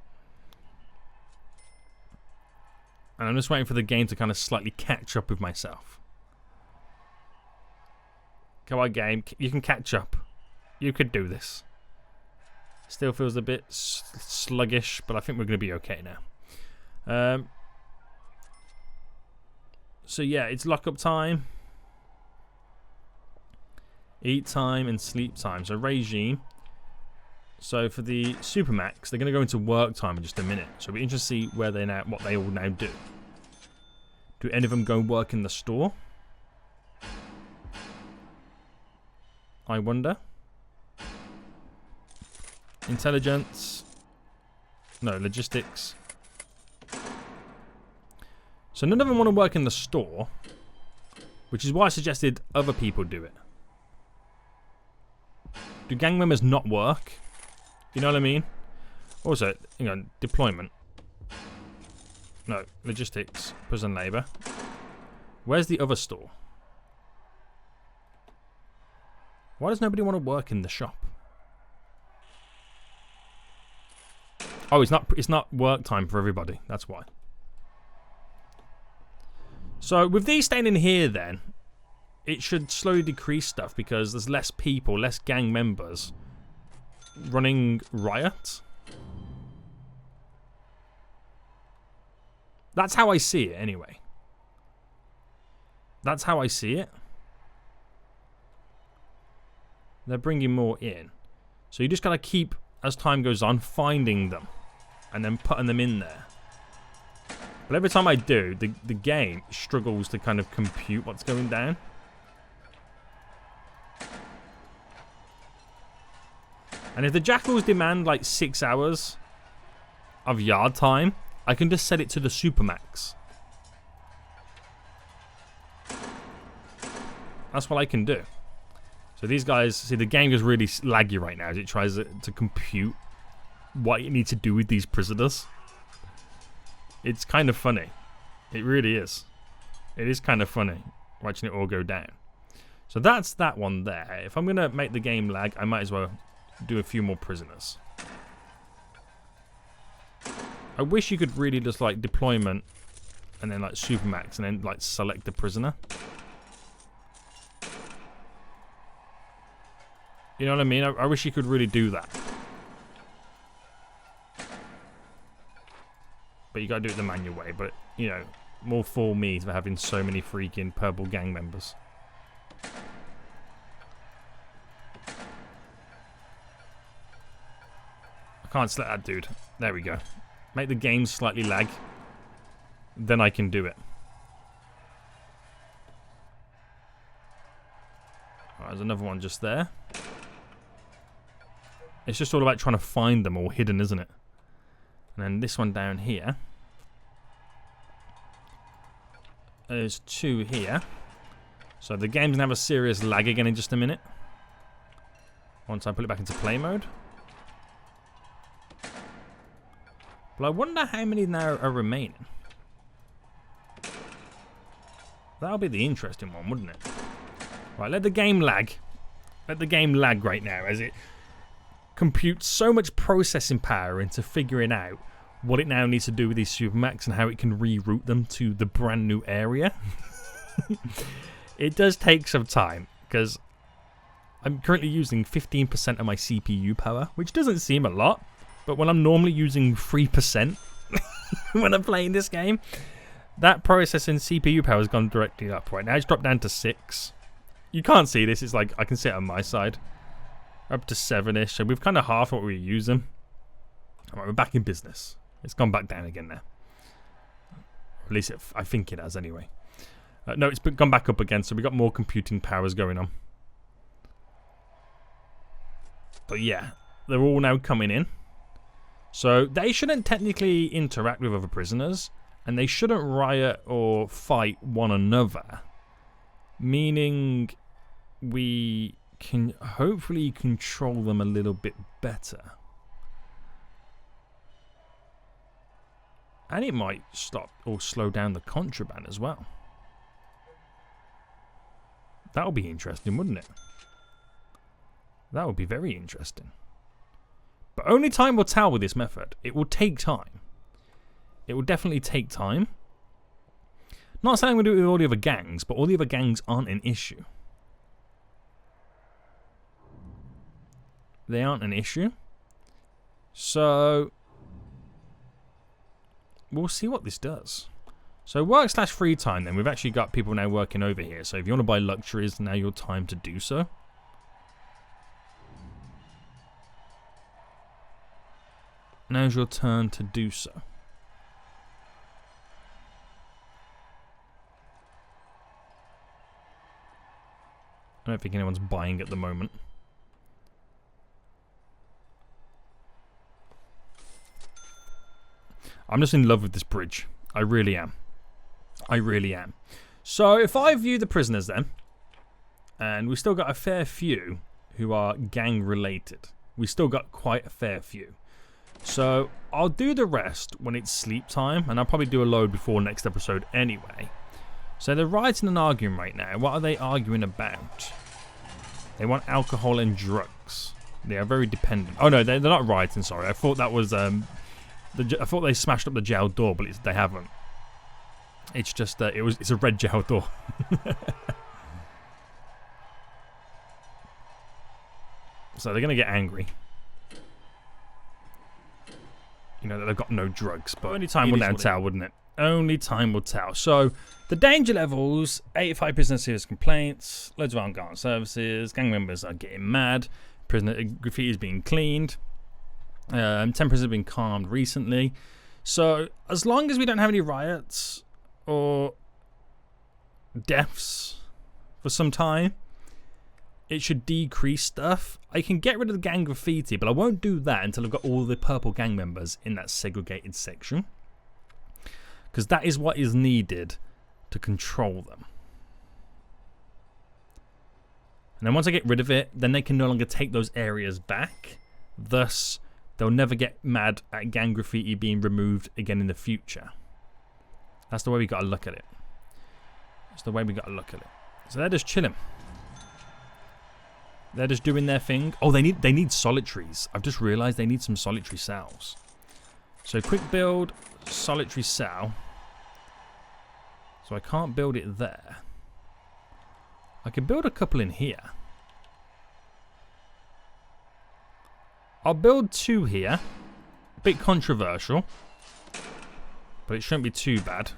And I'm just waiting for the game to kind of slightly catch up with myself. Come on, game, you can catch up. You could do this. Still feels a bit sluggish, but I think we're going to be okay now. So yeah, it's lockup time, eat time, and sleep time. So regime. So for the Supermax, they're going to go into work time in just a minute. So it'll be interesting to see where what they all now do. Do any of them go work in the store? I wonder. Intelligence. No, logistics. So none of them want to work in the store, which is why I suggested other people do it. Do gang members not work? You know what I mean? Also, deployment. No, logistics, prison labor. Where's the other store? Why does nobody want to work in the shop? Oh, it's not work time for everybody. That's why. So with these staying in here, then it should slowly decrease stuff because there's less people, less gang members running riot. That's how I see it, anyway. That's how I see it. They're bringing more in. So you just gotta keep, as time goes on, finding them and then putting them in there. But every time I do, the game struggles to kind of compute what's going down. And if the jackals demand like 6 hours of yard time, I can just set it to the Supermax. That's what I can do. So these guys, see, the game is really laggy right now as it tries to compute what you need to do with these prisoners. It's kind of funny. It really is. It is kind of funny watching it all go down. So that's that one there. If I'm going to make the game lag, I might as well do a few more prisoners. I wish you could really just like deployment and then like Supermax and then like select the prisoner. You know what I mean? I wish you could really do that. But you gotta do it the manual way. But, you know, more for me for having so many freaking purple gang members. I can't select that dude. There we go. Make the game slightly lag. Then I can do it. Right, there's another one just there. It's just all about trying to find them all hidden, isn't it? And then this one down here. There's 2 here. So the game's going to have a serious lag again in just a minute. Once I put it back into play mode. But I wonder how many now are remaining. That'll be the interesting one, wouldn't it? Right, let the game lag. Let the game lag right now as it computes so much processing power into figuring out what it now needs to do with these Supermax and how it can reroute them to the brand new area. It does take some time because I'm currently using 15% of my CPU power, which doesn't seem a lot, but when I'm normally using 3% when I'm playing this game, that processing CPU power has gone directly up. Right now it's dropped down to 6. You can't see this, it's like I can see it on my side. Up to 7-ish, so we've kind of half what we were using. Alright, we're back in business. It's gone back down again now. At least I think it has anyway. No, it's gone back up again, so we've got more computing powers going on. But yeah, they're all now coming in. So they shouldn't technically interact with other prisoners, and they shouldn't riot or fight one another. Meaning we can hopefully control them a little bit better. And it might stop or slow down the contraband as well. That would be interesting, wouldn't it? That would be very interesting. But only time will tell with this method. It will take time. It will definitely take time. Not saying we'll do it with all the other gangs, but all the other gangs aren't an issue. They aren't an issue. So we'll see what this does. So work/free time then. We've actually got people now working over here. So if you want to buy luxuries, now your time to do so. Now's your turn to do so. I don't think anyone's buying at the moment. I'm just in love with this bridge. I really am. I really am. So if I view the prisoners then, and we've still got a fair few who are gang related. We've still got quite a fair few. So I'll do the rest when it's sleep time, and I'll probably do a load before next episode anyway. So they're rioting and arguing right now. What are they arguing about? They want alcohol and drugs. They are very dependent. Oh no, they're not rioting. Sorry, I thought that was I thought they smashed up the jail door, but they haven't. It's just it's a red jail door. So they're gonna get angry. You know that they've got no drugs, but only time will now tell, wouldn't it? Only time will tell. So the danger levels: 85 prisoner serious complaints, loads of armed guard services, gang members are getting mad, prisoner graffiti is being cleaned, 10 prisoners have been calmed recently. So as long as we don't have any riots or deaths for some time, it should decrease stuff. I can get rid of the gang graffiti, but I won't do that until I've got all the purple gang members in that segregated section, because that is what is needed to control them. And then once I get rid of it, then they can no longer take those areas back. Thus, they'll never get mad at gang graffiti being removed again in the future. That's the way we got to look at it. That's the way we got to look at it. So they're just chilling. They're just doing their thing. Oh, they need solitaries. I've just realised they need some solitary cells. So quick build, solitary cell. So I can't build it there. I can build a couple in here. I'll build 2 here. A bit controversial, but it shouldn't be too bad.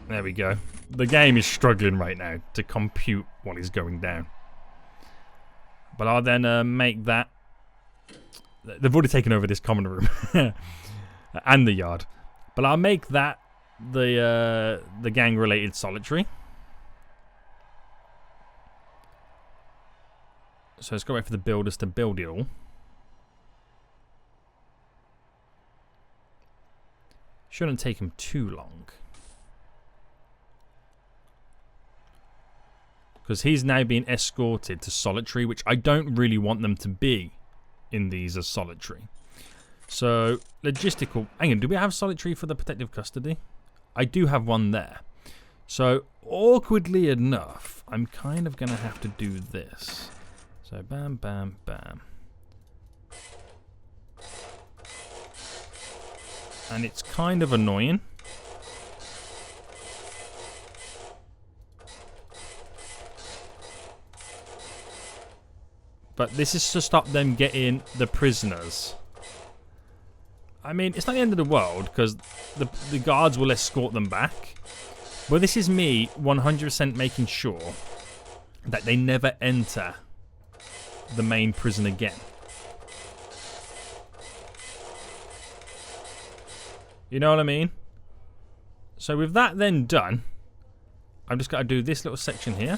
There we go. The game is struggling right now to compute what is going down. But I'll then make that... They've already taken over this common room. And the yard. But I'll make that the gang-related solitary. So let's go wait for the builders to build it all. Shouldn't take him too long. Because he's now being escorted to solitary, which I don't really want them to be in these as solitary. So, logistical. Hang on, do we have solitary for the protective custody? I do have one there. So, awkwardly enough, I'm kind of going to have to do this. So, bam, bam, bam. And it's kind of annoying. But this is to stop them getting the prisoners. I mean, it's not the end of the world, because the guards will escort them back. But this is me 100% making sure that they never enter the main prison again. You know what I mean? So with that then done, I'm just got to do this little section here.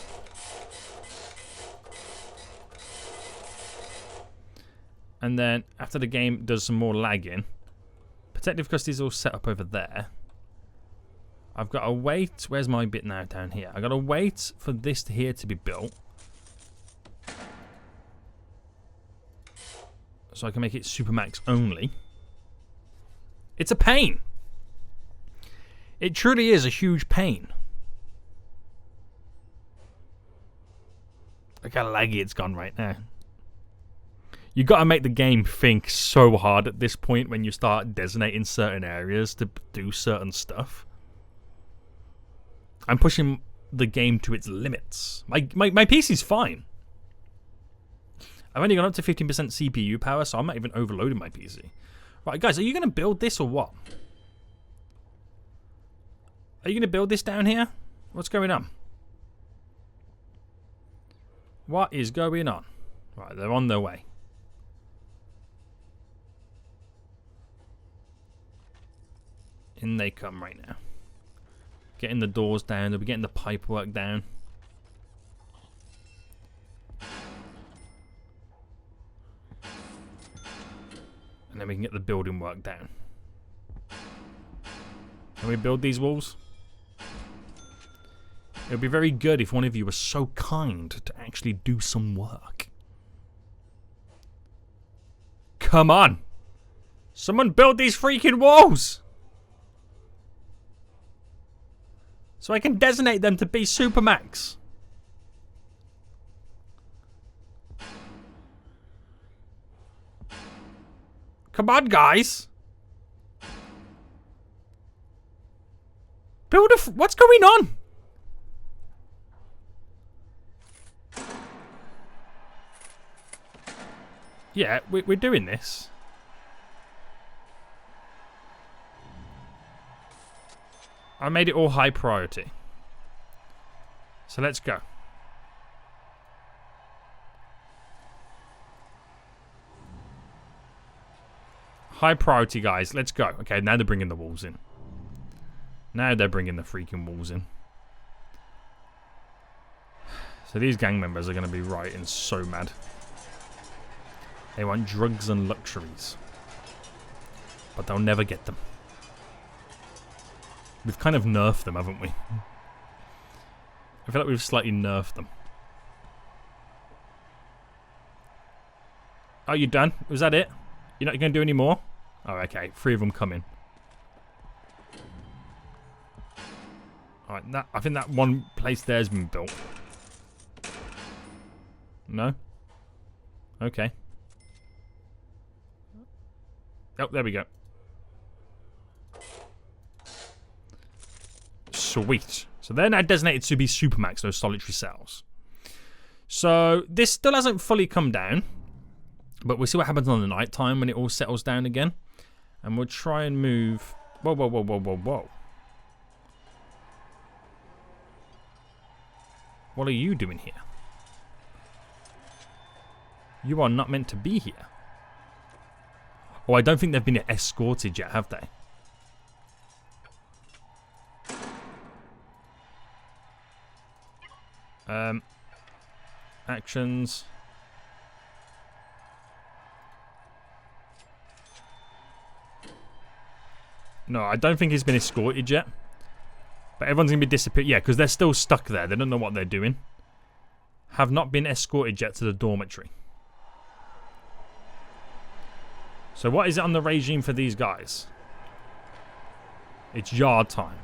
And then after the game does some more lagging, protective custody is all set up over there. I've got to wait. Where's my bit now? Down here. I've got to wait for this here to be built. So I can make it Supermax only. It's a pain. It truly is a huge pain. Look how laggy it's gone right now. You got to make the game think so hard at this point when you start designating certain areas to do certain stuff. I'm pushing the game to its limits. My PC's fine. I've only gone up to 15% CPU power, so I'm not even overloading my PC. Right, guys, are you going to build this or what? Are you going to build this down here? What's going on? What is going on? Right, they're on their way. In they come right now. Getting the doors down. They'll be getting the pipe work down. And then we can get the building work down. Can we build these walls? It would be very good if one of you was so kind to actually do some work. Come on! Someone build these freaking walls! So I can designate them to be Supermax. Come on, guys. Build a... What's going on? Yeah, we're doing this. I made it all high priority. So let's go. High priority, guys. Let's go. Okay, now they're bringing the walls in. Now they're bringing the freaking walls in. So these gang members are going to be right and so mad. They want drugs and luxuries. But they'll never get them. We've kind of nerfed them, haven't we? I feel like we've slightly nerfed them. Are you done? Was that it? You're not going to do any more? Oh, okay. 3 of them coming. Alright, I think that one place there has been built. No? Okay. Oh, there we go. Sweet. So they're now designated to be Supermax, those solitary cells. So this still hasn't fully come down. But we'll see what happens on the night time when it all settles down again. And we'll try and move... Whoa, whoa, whoa, whoa, whoa, whoa. What are you doing here? You are not meant to be here. Oh, I don't think they've been escorted yet, have they? Actions. No, I don't think he's been escorted yet. But everyone's going to be disappeared. Yeah, because they're still stuck there. They don't know what they're doing. Have not been escorted yet to the dormitory. So what is it on the regime for these guys? It's yard time.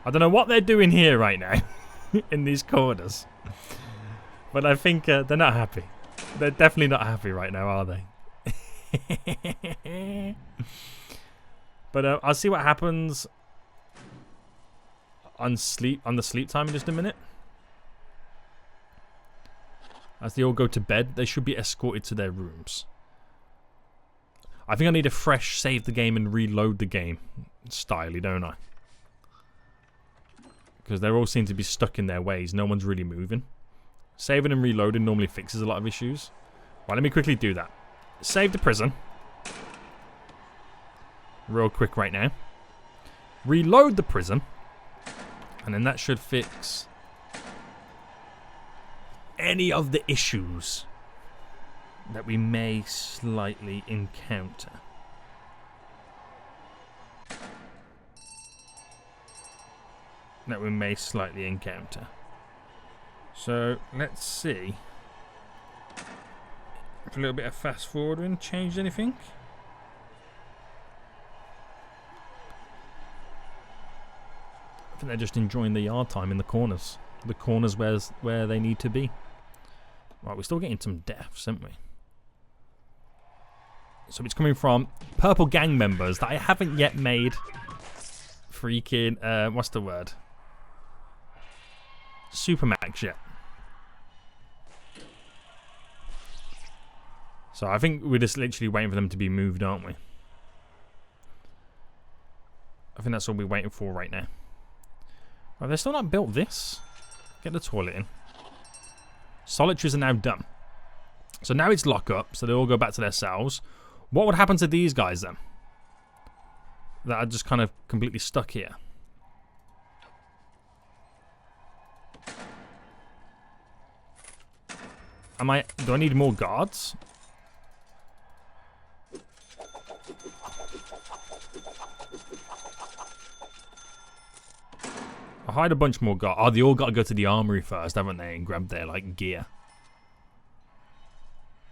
I don't know what they're doing here right now. In these corners. But I think they're not happy. They're definitely not happy right now, are they? But I'll see what happens on the sleep time in just a minute. As they all go to bed, they should be escorted to their rooms. I think I need a fresh save the game and reload the game styley, don't I? Because they all seem to be stuck in their ways. No one's really moving. Saving and reloading normally fixes a lot of issues. Right, let me quickly do that. Save the prison. real quick right now. Reload the prison. And then that should fix any of the issues that we may slightly encounter. So let's see if a little bit of fast forwarding changed anything. I think they're just enjoying the yard time in the corners. The corners where they need to be. Right, we're still getting some deaths, aren't we? So it's coming from purple gang members that I haven't yet made freaking, what's the word? Supermax yet. So I think we're just literally waiting for them to be moved, aren't we? I think that's all we're waiting for right now. Oh, they've still not built this. Get the toilet in. Solitaries are now done. So now it's lock up, so they all go back to their cells. What would happen to these guys then? That are just kind of completely stuck here. Do I need more guards? I'll hide a bunch more guards. Oh, they all got to go to the armory first, haven't they? And grab their, like, gear.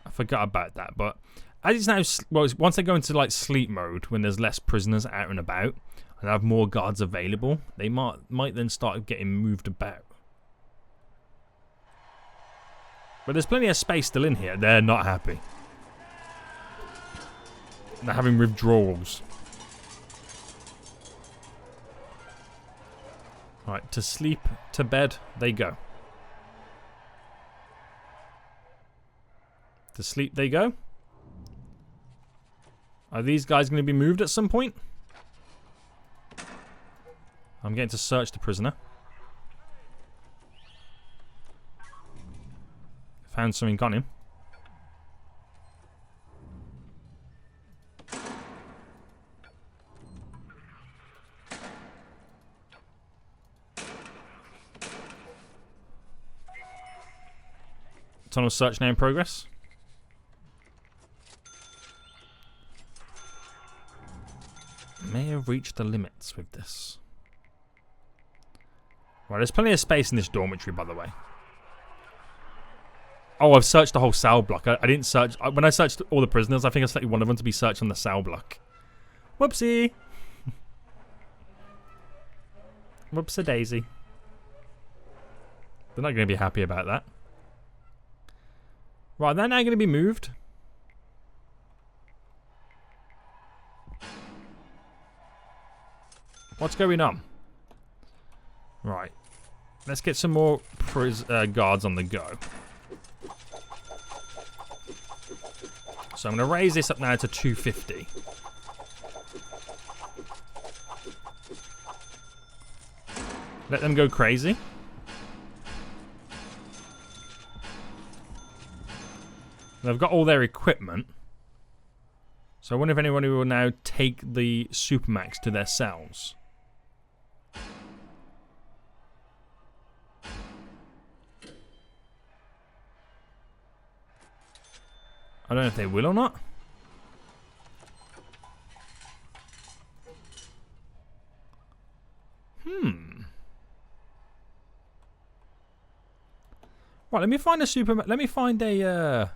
I forgot about that, but as it's now, well, once they go into, like, sleep mode, when there's less prisoners out and about, and have more guards available, they might then start getting moved about. But there's plenty of space still in here. They're not happy. They're having withdrawals. Right, to sleep, to bed, they go. To sleep, they go. Are these guys going to be moved at some point? I'm getting to search the prisoner. Found something on him. Tunnel search now in progress. May have reached the limits with this. Right, there's plenty of space in this dormitory, by the way. Oh, I've searched the whole cell block. I didn't search... When I searched all the prisoners, I think I selected one of them to be searched on the cell block. Whoopsie. Whoopsie-daisy. They're not going to be happy about that. Right, they're now going to be moved. What's going on? Right. Let's get some more guards on the go. So I'm going to raise this up now to 250. Let them go crazy. They've got all their equipment. So I wonder if anyone will now take the Supermax to their cells. I don't know if they will or not. Right, let me find a let me find a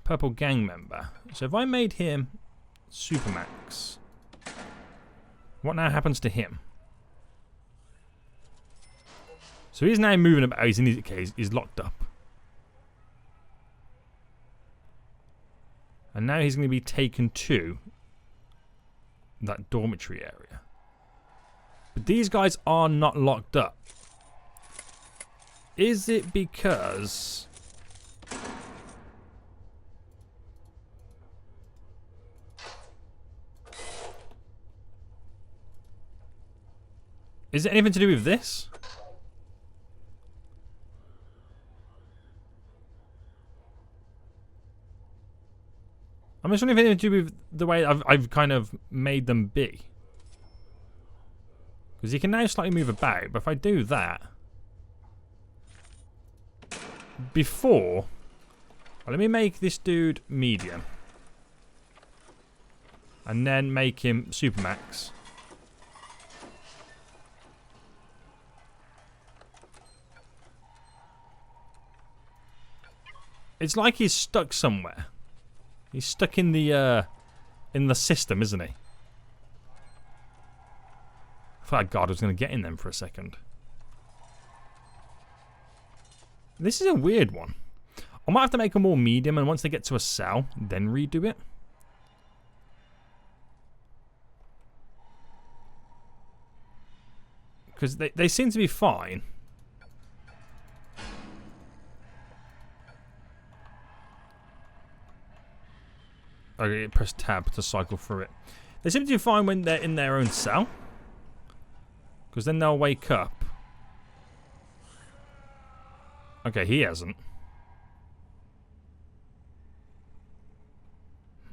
purple gang member. So if I made him Supermax, what now happens to him? So he's now moving about. He's in his case. He's locked up. And now he's going to be taken to that dormitory area. But these guys are not locked up. Is it because... Is it anything to do with this? I'm just wondering if anything to do with the way I've kind of made them be. Because you can now slightly move about, but if I do that... Before... Well, let me make this dude medium. And then make him Supermax. It's like he's stuck somewhere. He's stuck in the system, isn't he? I thought God was going to get in them for a second. This is a weird one. I might have to make them more medium, and once they get to a cell, then redo it. Because they seem to be fine. Okay, press tab to cycle through it. They seem to be fine when they're in their own cell. Because then they'll wake up. Okay, he hasn't.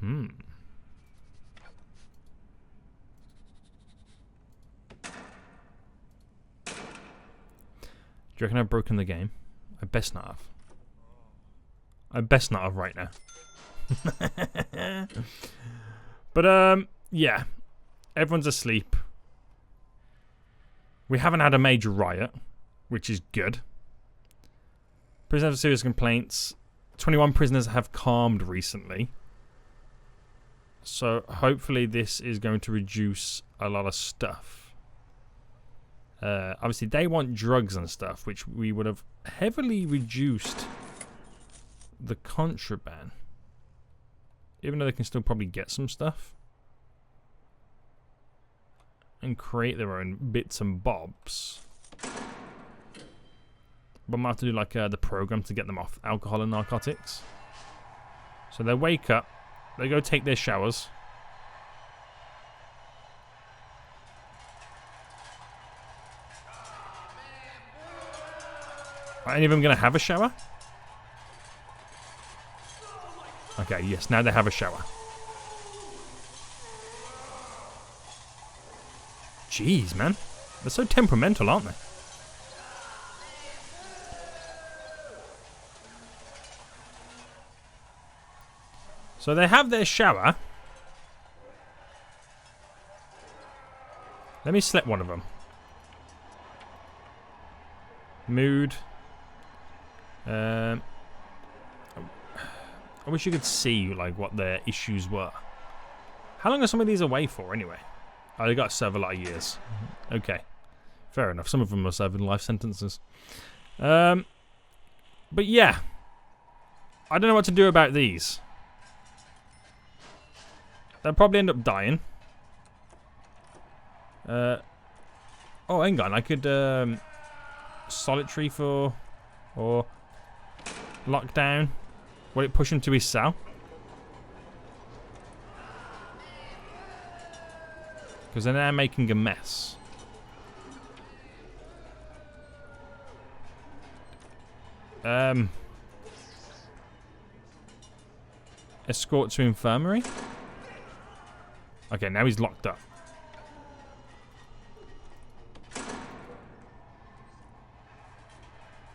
Do you reckon I've broken the game? I best not have. I best not have right now. But, yeah. Everyone's asleep. We haven't had a major riot, which is good. Prisoners have serious complaints. 21 prisoners have calmed recently. So, hopefully this is going to reduce a lot of stuff. Obviously, they want drugs and stuff, which we would have heavily reduced the contraband. Even though they can still probably get some stuff. And create their own bits and bobs. But I might have to do like the program to get them off alcohol and narcotics. So they wake up. They go take their showers. Are any of them going to have a shower? Okay, yes, now they have a shower. Jeez, man. They're so temperamental, aren't they? So they have their shower. Let me select one of them. Mood. I wish you could see like what their issues were. How long are some of these away for anyway? Oh, they got to serve a lot of years. Okay. Fair enough. Some of them are serving life sentences. But yeah. I don't know what to do about these. They'll probably end up dying. Oh, hang on. I could solitary for... or lockdown. Will it push him to his cell? Because they're now making a mess. Escort to infirmary? Okay, now he's locked up.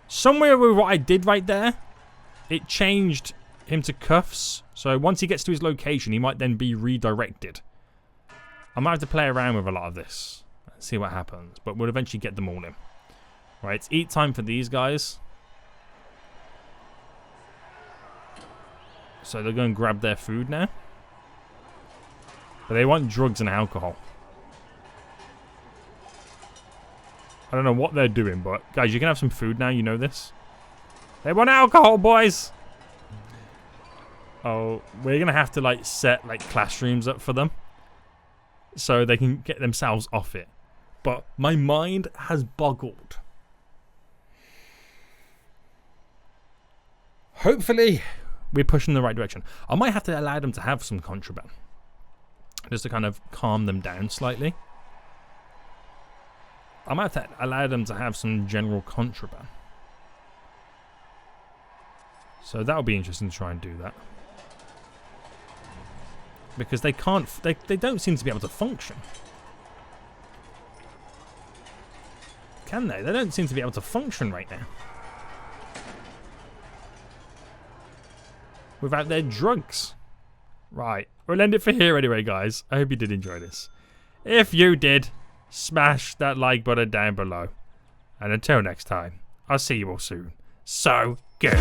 Somewhere with what I did right there, it changed him to cuffs. So once he gets to his location, he might then be redirected. I might have to play around with a lot of this and see what happens. But we'll eventually get them all in. Right, it's eat time for these guys. So they're going to grab their food now. But they want drugs and alcohol. I don't know what they're doing, but guys, you can have some food now, you know this. They want alcohol, boys! Oh, we're going to have to like set like classrooms up for them. So they can get themselves off it. But my mind has boggled. Hopefully, we're pushing in the right direction. I might have to allow them to have some contraband. Just to kind of calm them down slightly. I might have to allow them to have some general contraband. So that'll be interesting to try and do that. because they can't. They don't seem to be able to function. Can they? They don't seem to be able to function right now. Without their drugs. Right. We'll end it for here anyway, guys. I hope you did enjoy this. If you did, smash that like button down below. And until next time, I'll see you all soon. So good.